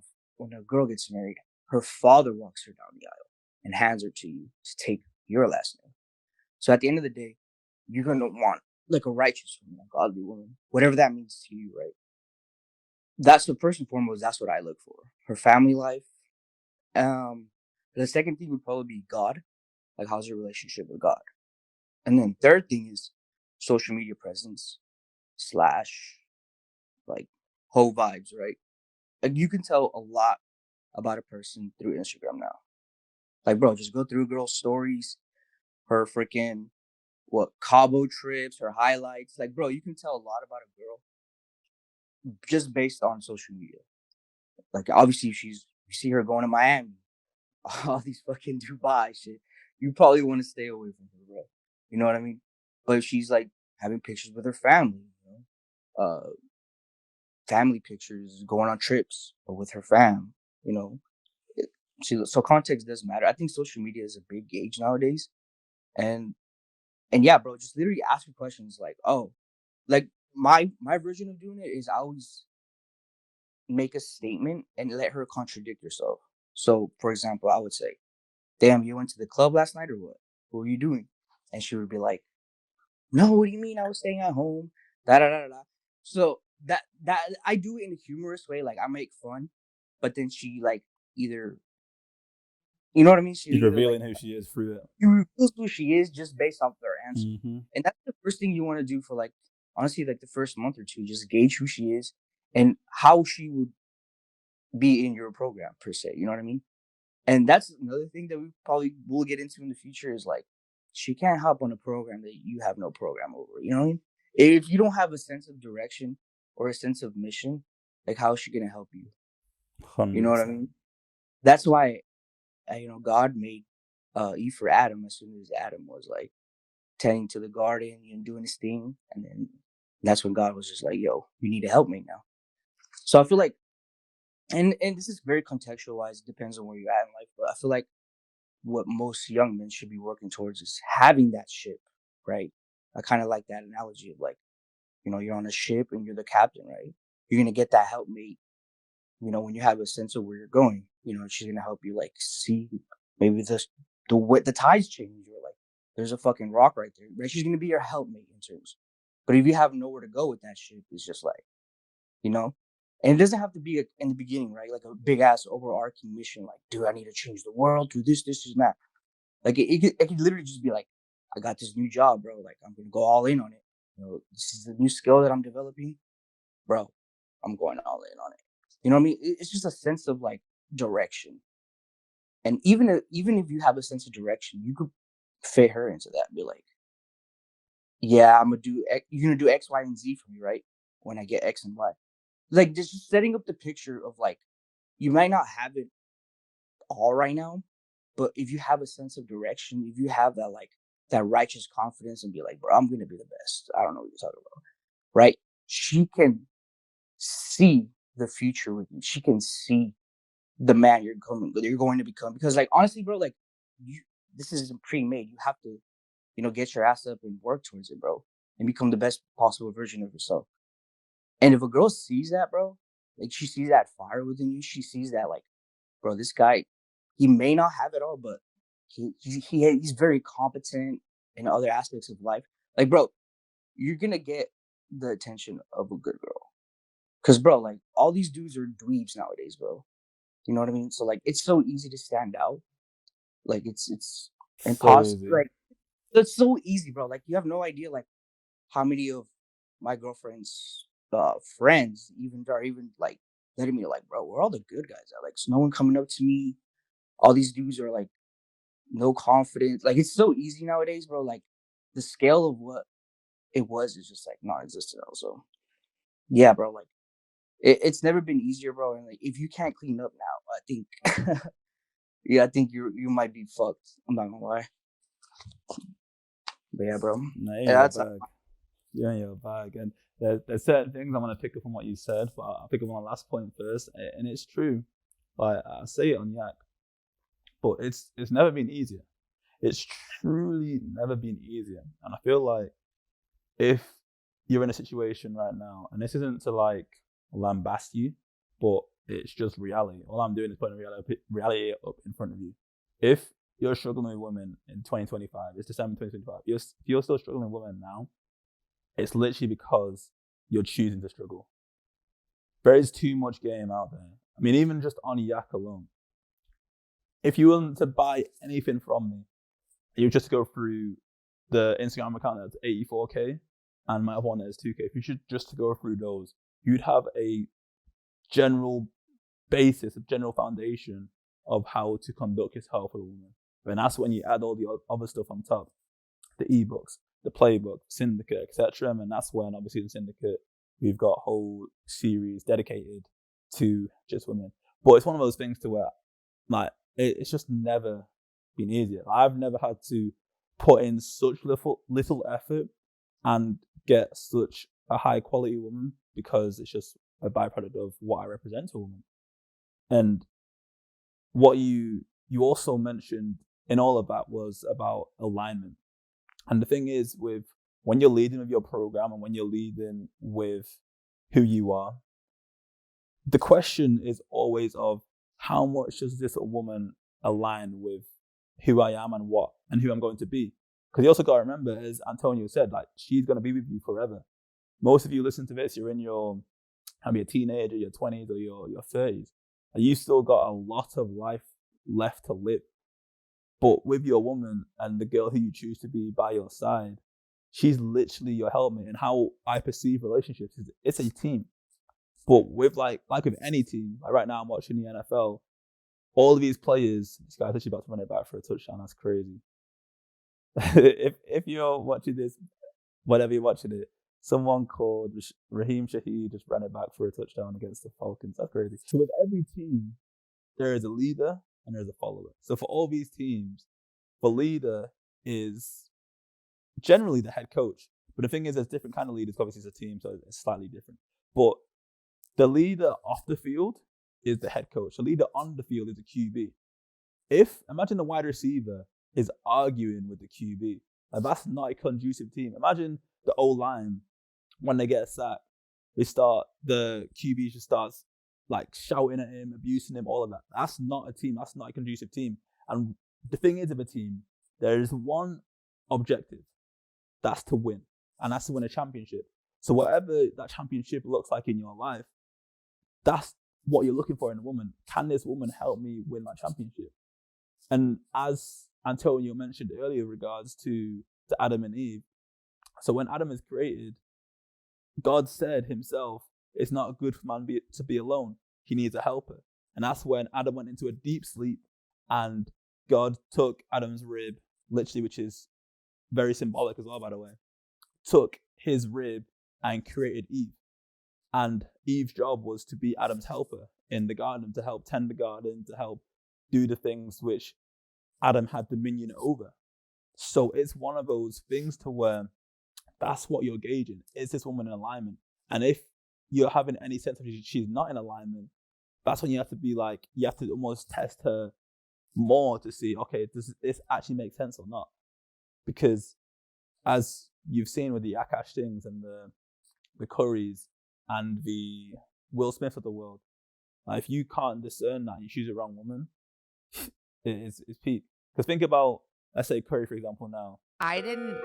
a girl gets married, her father walks her down the aisle and hands her to you to take your last name. So at the end of the day, you're going to want, like, a righteous woman, a godly woman, whatever that means to you, right? That's the first and foremost, that's what I look for. Her family life. The second thing would probably be God. Like, how's your relationship with God? And then third thing is social media presence / like whole vibes, right? Like, you can tell a lot about a person through Instagram now. Like, bro, just go through a girl's stories, her freaking Cabo trips, her highlights. Like, bro, you can tell a lot about a girl just based on social media. Like, obviously, you see her going to Miami, all these fucking Dubai shit. You probably want to stay away from her, bro. You know what I mean? But if she's like having pictures with her family, family pictures, going on trips with her fam, so context does matter. I think social media is a big gauge nowadays. And yeah, bro, just literally ask her questions like, oh, like my version of doing it is I always make a statement and let her contradict herself. So, for example, I would say, damn, you went to the club last night or what? What were you doing? And she would be like, no, what do you mean I was staying at home? Da da da da. So that I do it in a humorous way. Like I make fun, but then she like either, you know what I mean? She's revealing who she is through it. She reveals who she is just based off their answer, Mm-hmm. and that's the first thing you want to do for like honestly like the first month or two. Just gauge who she is and how she would be in your program per se. You know what I mean? And that's another thing that we probably will get into in the future is like she can't hop on a program that you have no program over. You know what I mean? If you don't have a sense of direction or a sense of mission, like how is she gonna help you? 100%. You know what I mean? That's why, God made Eve for Adam as soon as Adam was like tending to the garden and doing his thing, and then that's when God was just like, "Yo, you need to help me now." So I feel like, and this is very contextualized. It depends on where you're at in life, but I feel like what most young men should be working towards is having that ship, right? I kind of like that analogy of like, you're on a ship and you're the captain, right? You're gonna get that helpmate, when you have a sense of where you're going. She's gonna help you like see maybe the tides change, or like there's a fucking rock right there, right? She's gonna be your helpmate in terms. But if you have nowhere to go with that ship, it's just like, and it doesn't have to be in the beginning, right? Like a big ass overarching mission, like, dude, I need to change the world, do this, and that. Like it could literally just be like, I got this new job, bro. Like I'm gonna go all in on it. This is a new skill that I'm developing, bro. I'm going all in on it. You know what I mean? It's just a sense of like direction. And even if you have a sense of direction, you could fit her into that. Be like, yeah, you're gonna do X, Y, and Z for me, right? When I get X and Y. Like just setting up the picture of like, you might not have it all right now, but if you have a sense of direction, if you have that like that righteous confidence and be like, bro, I'm gonna be the best. I don't know what you're talking about. Right? She can see the future with you. She can see the man you're going to become. Because like honestly, bro, like this isn't pre-made. You have to, get your ass up and work towards it, bro, and become the best possible version of yourself. And if a girl sees that, bro, like she sees that fire within you, she sees that like, bro, this guy, he may not have it all, but he's very competent in other aspects of life. Like, bro, you're gonna get the attention of a good girl. Cause, bro, like all these dudes are dweebs nowadays, bro. You know what I mean? So like, it's so easy to stand out. Like it's impossible. So like it's so easy, bro. Like you have no idea, like how many of my girlfriend's friends are even like letting me like, bro, we're all the good guys out. Like, so no one coming up to me. All these dudes are like no confidence. Like it's so easy nowadays, bro. Like the scale of what it was is just like non-existent. Also, yeah, bro. Like it's never been easier, bro. And like if you can't clean up now, I think, yeah, I think you might be fucked. I'm not gonna lie. But yeah, bro. Yeah, you're in your bag. And there's certain things I want to pick up on what you said, but I'll pick up on the last point first. And it's true. Like I say it on Yak, but it's never been easier. It's truly never been easier. And I feel like if you're in a situation right now, and this isn't to like lambast you, but it's just reality. All I'm doing is putting reality up in front of you. If you're struggling with women in 2025, it's December 2025, if you're still struggling with women now, it's literally because you're choosing to struggle. There is too much game out there. I mean, even just on Yak alone. If you were to buy anything from me, you just go through the Instagram account that's 84K and my other one that is 2K. If you should just go through those, you'd have a general basis, a general foundation of how to conduct yourself with a woman. And that's when you add all the other stuff on top, the ebooks, the playbook, Syndicate, etc. And that's when, obviously, in Syndicate, we've got a whole series dedicated to just women. But it's one of those things to where, like, it's just never been easier. I've never had to put in such little effort and get such a high quality woman because it's just a byproduct of what I represent to a woman. And what you also mentioned in all of that was about alignment. And the thing is, when you're leading with your program and when you're leading with who you are, the question is always of how much does this woman align with who I am and who I'm going to be? Because you also got to remember, as Antonio said, like she's going to be with you forever. most of you listen to this, you're in your, maybe a teenager, your 20s or your 30s, and you still got a lot of life left to live. But with your woman and the girl who you choose to be by your side, she's literally your helpmate. And how I perceive relationships is it's a team. But with like with any team, like right now I'm watching the NFL, all of these players, this guy's actually about to run it back for a touchdown. That's crazy. if you're watching this, whatever you're watching it, someone called Raheem Shaheed just ran it back for a touchdown against the Falcons. That's crazy. So with every team, there is a leader and there's a follower. So for all these teams, the leader is generally the head coach. But the thing is, there's different kind of leaders. Obviously, it's a team, so it's slightly different. But the leader off the field is the head coach. The leader on the field is the QB. Imagine the wide receiver is arguing with the QB. Like, that's not a conducive team. Imagine the O-line, when they get a sack, the QB just starts like shouting at him, abusing him, all of that. That's not a team. That's not a conducive team. And the thing is, of a team, there is one objective. That's to win. And that's to win a championship. So whatever that championship looks like in your life, that's what you're looking for in a woman. Can this woman help me win my championship? And as Antonio mentioned earlier in regards to Adam and Eve, so when Adam is created, God said himself, it's not good for man to be alone. He needs a helper. And that's when Adam went into a deep sleep and God took Adam's rib, literally, which is very symbolic as well, by the way, took his rib and created Eve. And Eve's job was to be Adam's helper in the garden, to help tend the garden, to help do the things which Adam had dominion over. So it's one of those things to where that's what you're gauging. Is this woman in alignment? And if you're having any sense of she's not in alignment, that's when you have to be like, you have to almost test her more to see, okay, does this actually make sense or not? Because as you've seen with the Akaash Singhs and the Currys and the Will Smith of the world, if you can't discern that, you choose the wrong woman, it's peak. Because think about, let's say Curry, for example, now. I didn't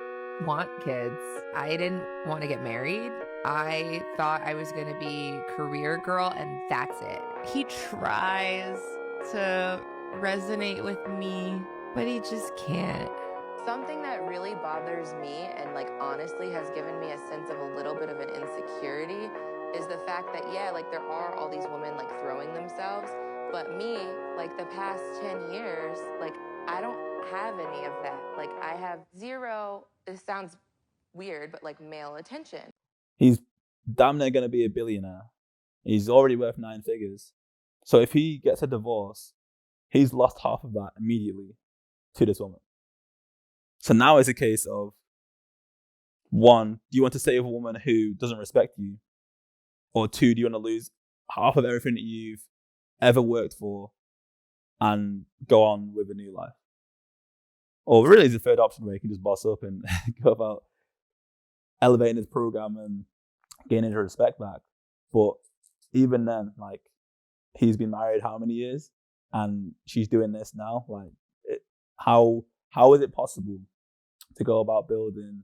want kids. I didn't want to get married. I thought I was going to be career girl and that's it. He tries to resonate with me, but he just can't. Something that really bothers me and like honestly has given me a sense of a little bit of an insecurity is the fact that, yeah, like there are all these women like throwing themselves, but me, like the past 10 years, like I don't have any of that. Like I have zero, this sounds weird, but like male attention. He's damn near going to be a billionaire. He's already worth 9 figures. So if he gets a divorce, he's lost half of that immediately to this woman. So now it's a case of, one, do you want to stay with a woman who doesn't respect you? Or two, do you want to lose half of everything that you've ever worked for and go on with a new life? Or really, there's a third option where you can just boss up and go about elevating his program and gaining her respect back. But even then, like, he's been married how many years? And she's doing this now? Like, how is it possible to go about building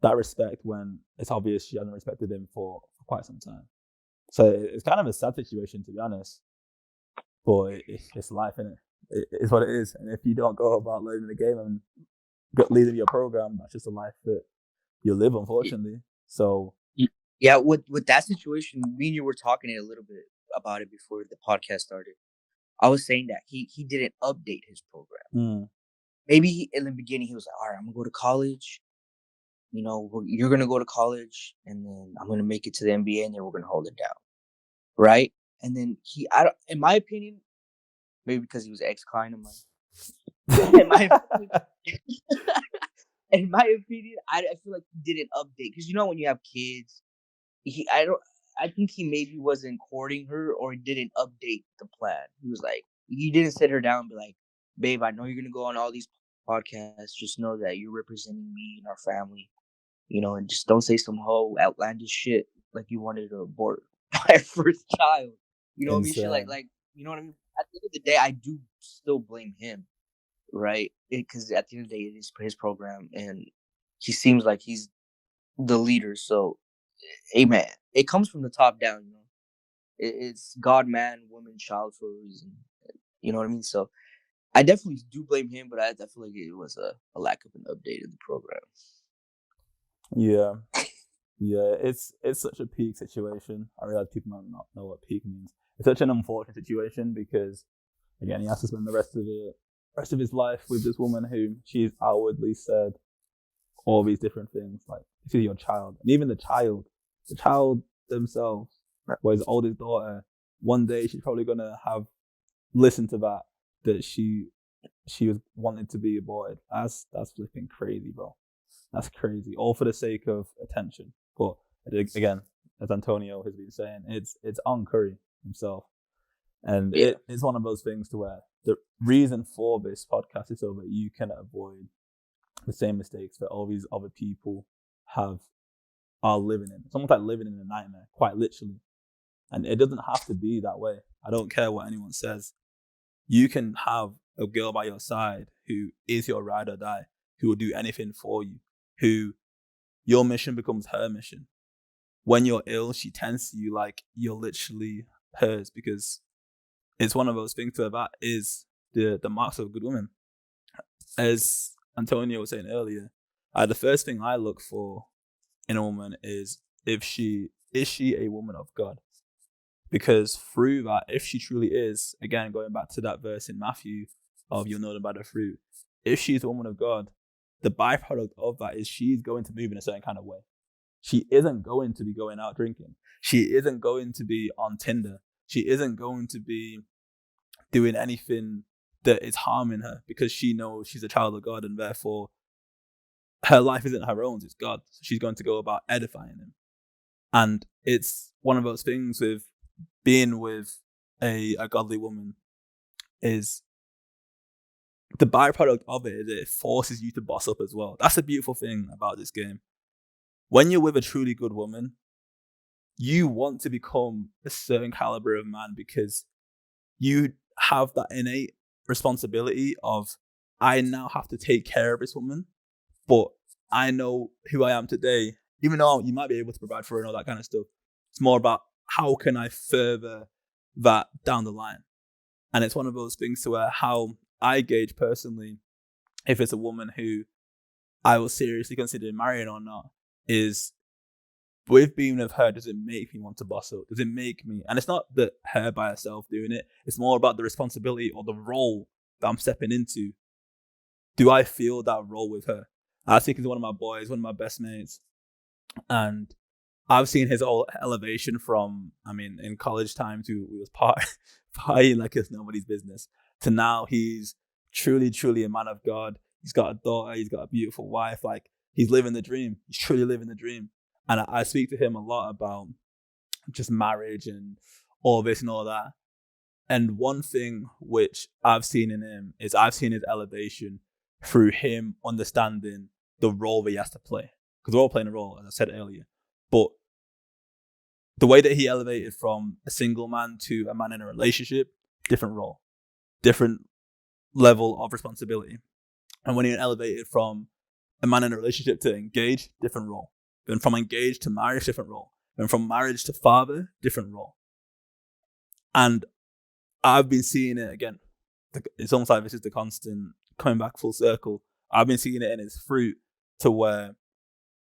that respect when it's obvious she hasn't respected him for quite some time? So it's kind of a sad situation, to be honest. But it's life, innit? It's what it is. And if you don't go about learning the game and leading your program, that's just a life that you live, unfortunately. So yeah, with that situation, me and you were talking a little bit about it before the podcast started. I was saying that he didn't update his program. Maybe in the beginning he was like, all right, I'm gonna go to college. You know, you're gonna go to college, and then I'm gonna make it to the NBA, and then we're gonna hold it down, right? And then in my opinion, maybe because he was ex-client of mine. In my opinion, I feel like he didn't update, because you know when you have kids, I think he maybe wasn't courting her, or he didn't update the plan. He was like, he didn't sit her down and be like, babe, I know you're gonna go on all these podcasts. Just know that you're representing me and our family, you know, and just don't say some whole outlandish shit like you wanted to abort my first child. You know what I mean? Shit like you know what I mean? At the end of the day, I do still blame him, right? Because at the end of the day, it is his program, and he seems like he's the leader. So amen. It comes from the top down, you know. It's God, man, woman, child for a reason. You know what I mean? So I definitely do blame him, but I feel like it was a lack of an update in the program. Yeah. Yeah, it's such a peak situation. I realize people might not know what peak means. It's such an unfortunate situation because, again, he has to spend the rest of his life with this woman who she's outwardly said all these different things, like this is your child, and even the child themselves, or his oldest daughter, one day she's probably gonna have listened to that she was wanting to be aborted. That's flipping crazy, bro. That's crazy, all for the sake of attention. But again, as Antonio has been saying, it's on Curry himself, and it's one of those things to where the reason for this podcast is so that you can avoid the same mistakes that all these other people are living in. It's almost like living in a nightmare, quite literally. And it doesn't have to be that way. I don't care what anyone says. You can have a girl by your side who is your ride or die, who will do anything for you, who your mission becomes her mission. When you're ill, she tends to you like you're literally hers, because it's one of those things that is the marks of a good woman. As Antonio was saying earlier, the first thing I look for in a woman is is she a woman of God? Because through that, if she truly is, again, going back to that verse in Matthew of you'll know them by the fruit, if she's a woman of God, the byproduct of that is she's going to move in a certain kind of way. She isn't going to be going out drinking. She isn't going to be on Tinder. She isn't going to be doing anything that is harming her, because she knows she's a child of God, and therefore her life isn't her own, it's God. So she's going to go about edifying him. And it's one of those things with being with a godly woman, is the byproduct of it is it forces you to boss up as well. That's the beautiful thing about this game. When you're with a truly good woman, you want to become a certain caliber of man, because you have that innate responsibility of, I now have to take care of this woman, but I know who I am today, even though you might be able to provide for her and all that kind of stuff. It's more about how can I further that down the line. And it's one of those things to where how I gauge personally if it's a woman who I will seriously consider marrying or not is, with being with her, does it make me want to boss up? Does it make me, and it's not that her by herself doing it, it's more about the responsibility or the role that I'm stepping into. Do I feel that role with her? I was speaking to one of my boys, one of my best mates, and I've seen his whole elevation from, in college times, he was partying like it's nobody's business, to now he's truly, truly a man of God. He's got a daughter, he's got a beautiful wife, like he's living the dream. He's truly living the dream. And I speak to him a lot about just marriage and all this and all that. And one thing which I've seen in him is I've seen his elevation through him understanding the role that he has to play. Because we're all playing a role, as I said earlier. But the way that he elevated from a single man to a man in a relationship, different role, different level of responsibility. And when he elevated from a man in a relationship to engage, different role. Then from engaged to marriage, different role. Then from marriage to father, different role. And I've been seeing it again. It's almost like this is the constant coming back full circle. I've been seeing it in his fruit, to where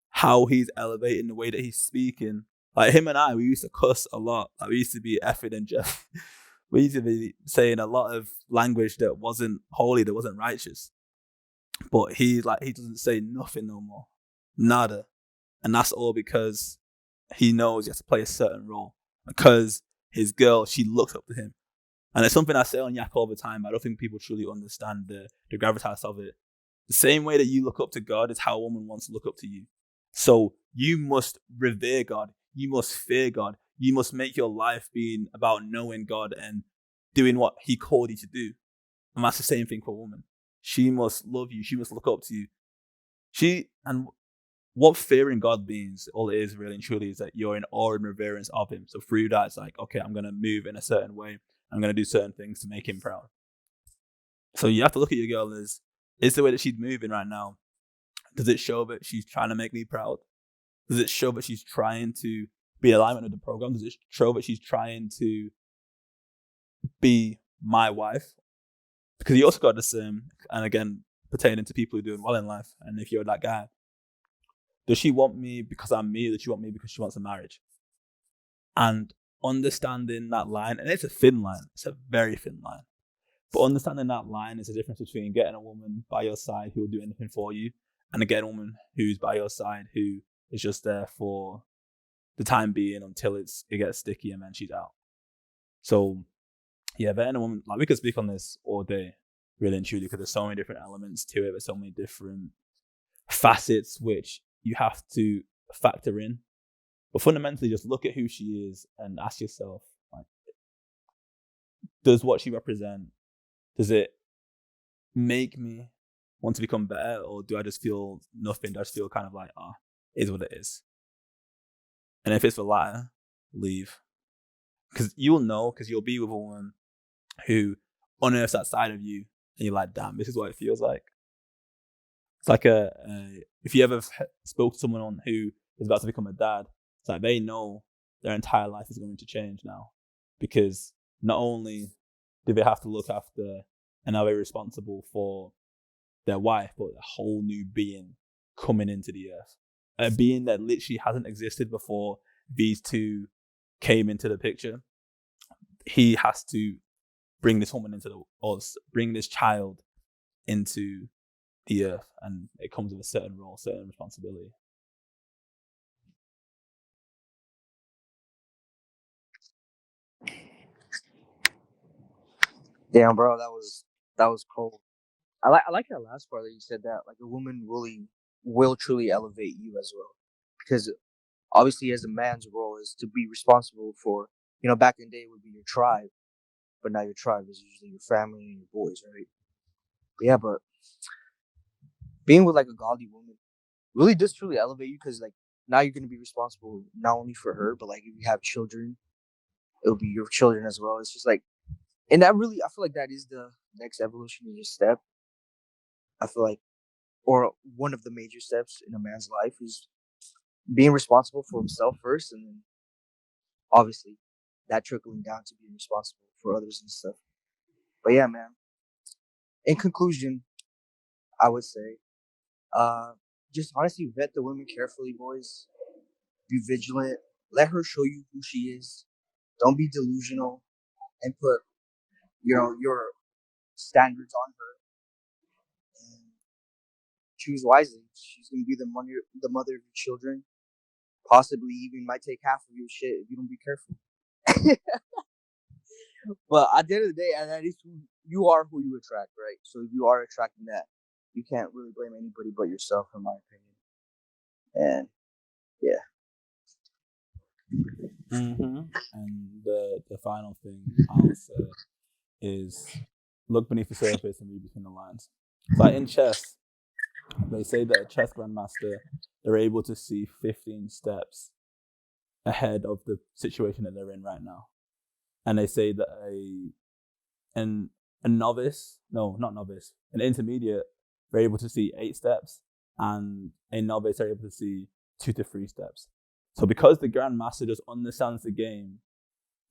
how he's elevating the way that he's speaking. Like him and I, we used to cuss a lot. Like we used to be effing and Jeff. We used to be saying a lot of language that wasn't holy, that wasn't righteous. But he doesn't say nothing no more. Nada. And that's all because he knows he has to play a certain role. Because his girl, she looks up to him. And it's something I say on Yak all the time. I don't think people truly understand the gravitas of it. The same way that you look up to God is how a woman wants to look up to you. So you must revere God. You must fear God. You must make your life being about knowing God and doing what he called you to do. And that's the same thing for a woman. She must love you. She must look up to you. And what fearing God means, all it is really and truly, is that you're in awe and reverence of him. So through that, it's like, okay, I'm going to move in a certain way. I'm going to do certain things to make him proud. So you have to look at your girl as, is the way that she's moving right now, does it show that she's trying to make me proud? Does it show that she's trying to be in alignment with the program? Does it show that she's trying to be my wife? Because you also got the same, and again, pertaining to people who are doing well in life, and if you're that guy, does she want me because I'm me, or does she want me because she wants a marriage? And understanding that line, and it's a thin line, it's a very thin line, but understanding that line is the difference between getting a woman by your side who will do anything for you, and getting a woman who's by your side who is just there for the time being until it gets sticky and then she's out. So yeah, vetting a woman, like we could speak on this all day, really and truly, because there's so many different elements to it, there's so many different facets which you have to factor in. But fundamentally, just look at who she is and ask yourself, like, does what she represent, does it make me want to become better, or do I just feel nothing? Do I just feel kind of like, is what it is? And if it's the latter, leave. Because you'll know, because you'll be with a woman who unearths that side of you, and you're like, damn, this is what it feels like. It's like if you ever spoke to someone who is about to become a dad, it's like they know their entire life is going to change now, because not only do they have to look after and are they responsible for their wife, but a whole new being coming into the earth, a being that literally hasn't existed before these two came into the picture. He has to bring this woman bring this child into the earth, and it comes with a certain role, certain responsibility. Damn, bro, that was cold. I like that last part that you said, that like a woman really will truly elevate you as well, because obviously as a man's role is to be responsible for, back in the day it would be your tribe, but now your tribe is usually your family and your boys, right? But yeah, but being with like a godly woman really does truly elevate you, because like now you're gonna be responsible not only for her, but like if you have children, it'll be your children as well. It's just like, and that really, I feel like that is the next evolutionary step. I feel like, or one of the major steps in a man's life is being responsible for himself first, and then obviously that trickling down to being responsible for others and stuff. But yeah, man. In conclusion, I would say, just honestly vet the women carefully, boys. Be vigilant. Let her show you who she is. Don't be delusional, and put, your standards on her. And choose wisely. She's gonna be the mother of your children. Possibly even might take half of your shit if you don't be careful. But at the end of the day, that is who you are, who you attract, right? So if you are attracting that, you can't really blame anybody but yourself, in my opinion. And yeah. And the final thing I'll say is look beneath the surface and read between the lines. Like in chess, they say that a chess grandmaster, they're able to see 15 steps ahead of the situation that they're in right now. And they say that an intermediate, they're able to see 8 steps, and a novice are able to see 2 to 3 steps. So because the grandmaster just understands the game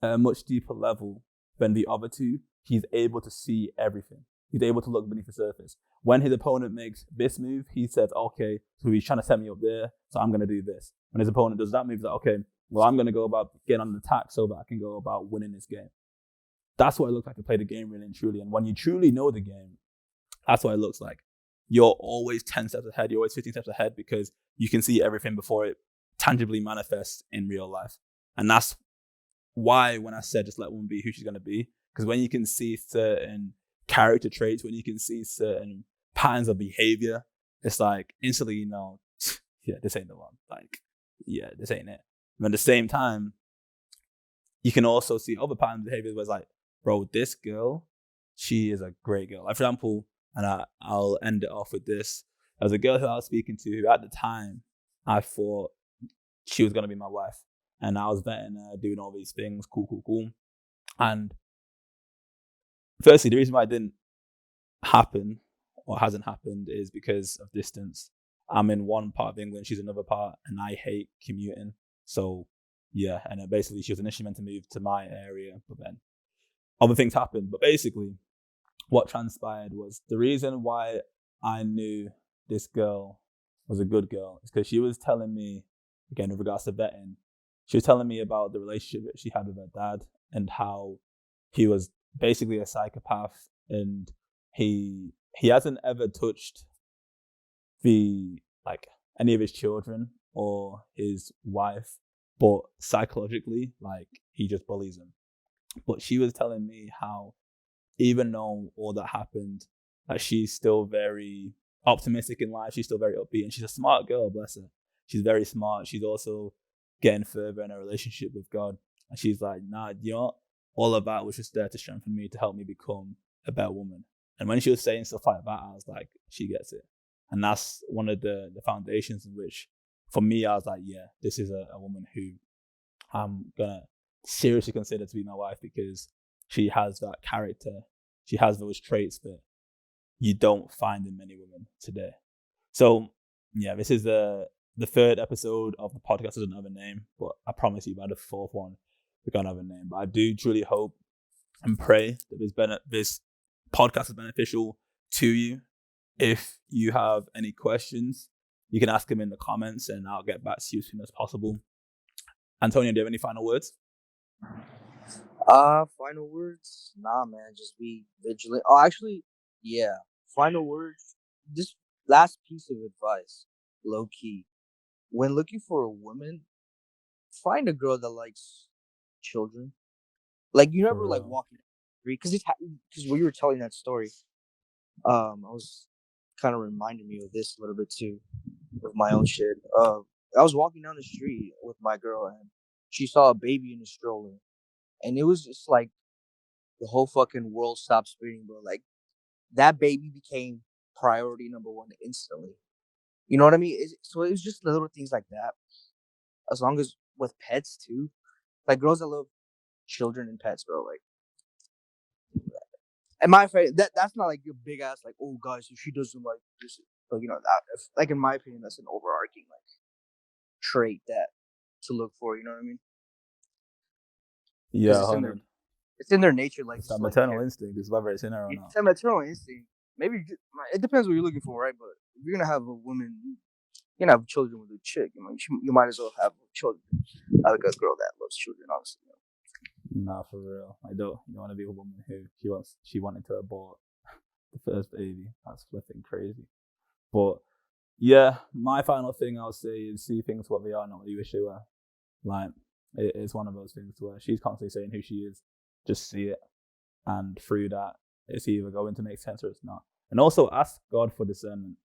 at a much deeper level than the other two, he's able to see everything. He's able to look beneath the surface. When his opponent makes this move, he says, okay, so he's trying to set me up there, so I'm going to do this. When his opponent does that move, he's like, okay, well, I'm going to go about getting on the attack so that I can go about winning this game. That's what it looks like to play the game really and truly. And when you truly know the game, that's what it looks like. You're always 10 steps ahead. You're always 15 steps ahead, because you can see everything before it tangibly manifests in real life. And that's why when I said just let woman be who she's going to be, because when you can see certain character traits, when you can see certain patterns of behavior, it's like instantly, yeah, this ain't the one. Like, yeah, this ain't it. And at the same time, you can also see other patterns of behavior where it's like, bro, this girl, she is a great girl. Like, for example, and I'll end it off with this. There was a girl who I was speaking to who at the time I thought she was going to be my wife. And I was vetting her, doing all these things, cool. And firstly, the reason why it didn't happen or hasn't happened is because of distance. I'm in one part of England, she's another part, and I hate commuting. So yeah, and then basically she was initially meant to move to my area, but then other things happened. But basically what transpired was the reason why I knew this girl was a good girl is because she was telling me, again, with regards to vetting, she was telling me about the relationship that she had with her dad and how he was basically a psychopath, and he hasn't ever touched any of his children or his wife, but psychologically, he just bullies them. But she was telling me how, even though all that happened, she's still very optimistic in life. She's still very upbeat, and she's a smart girl, bless her. She's very smart. She's also getting further in her relationship with God. And she's like, nah, you know what? All of that was just there to strengthen me, to help me become a better woman. And when she was saying stuff like that, I was like, she gets it. And that's one of the foundations in which, for me, I was like, yeah, this is a woman who I'm going to seriously consider to be my wife, because she has that character. She has those traits that you don't find in many women today. So, yeah, this is the third episode of the podcast. Doesn't have a name, but I promise you by the fourth one, we're going to have a name. But I do truly hope and pray that this podcast is beneficial to you. If you have any questions, you can ask them in the comments and I'll get back to you as soon as possible. Antonio, do you have any final words? Final words? Nah, man, just be vigilant. Oh, actually, yeah. Final words. This last piece of advice, low key. When looking for a woman, find a girl that likes children. You never walking because when you were telling that story, I was kind of reminding me of this a little bit too, with my own shit. I was walking down the street with my girl and she saw a baby in a stroller, and it was just like the whole fucking world stopped spinning, bro. That baby became priority number one instantly. You know what I mean? So it was just little things like that. As long as with pets too, girls that love children and pets, bro. And my friend, that's not your big ass oh guys, if she doesn't like this, but that in my opinion, that's an overarching trait that to look for. You know what I mean? Yeah, it's in their nature. It's that maternal instinct is whether it's in her or not. It's a maternal instinct. Maybe it depends what you're looking for, right? But if you're gonna have a woman, you're gonna have children with a chick. You might as well have children. I like a girl that loves children, obviously. Nah, for real. I don't. You don't want to be a woman who she wanted to abort the first baby. That's flipping crazy. But yeah, my final thing I'll say is see things what they are, not what you wish they were. It's one of those things where she's constantly saying who she is. Just see it, and through that, it's either going to make sense or it's not. And also ask God for discernment.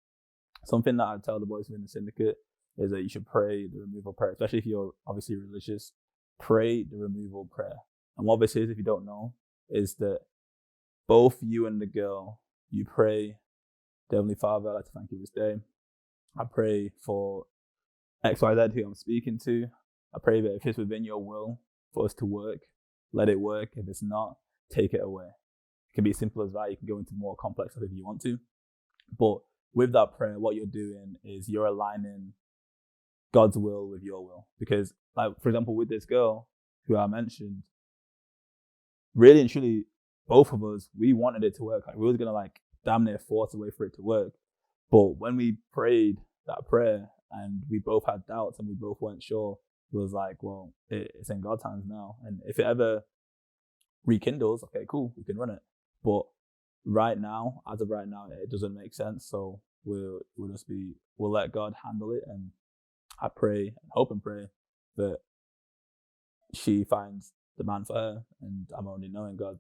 Something that I tell the boys within the syndicate is that you should pray the removal prayer, especially if you're obviously religious. Pray the removal prayer. And what this is, if you don't know, is that both you and the girl, you pray, Heavenly Father, I'd like to thank you this day. I pray for XYZ who I'm speaking to. I pray that if it's within your will for us to work, let it work. If it's not, take it away. It can be as simple as that. You can go into more complex stuff if you want to. But with that prayer, what you're doing is you're aligning God's will with your will. Because, for example, with this girl who I mentioned, really and truly, both of us, we wanted it to work. We was going to damn near force a way for it to work. But when we prayed that prayer and we both had doubts and we both weren't sure, it was well, it's in God's hands now. And if it ever rekindles, okay, cool, we can run it. But as of right now, it doesn't make sense. So we'll let God handle it. And I pray, hope and pray that she finds the man for her. And I'm already knowing God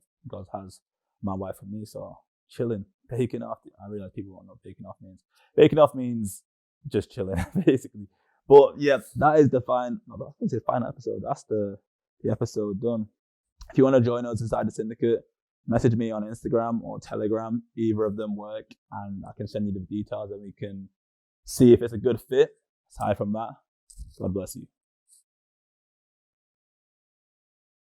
has my wife for me. So chilling, baking off. I realize people don't know what baking off means. Baking off means just chilling, basically. But yeah, that is the final episode. That's the episode done. If you want to join us inside the syndicate, message me on Instagram or Telegram. Either of them work, and I can send you the details and we can see if it's a good fit. Aside from that, God bless you.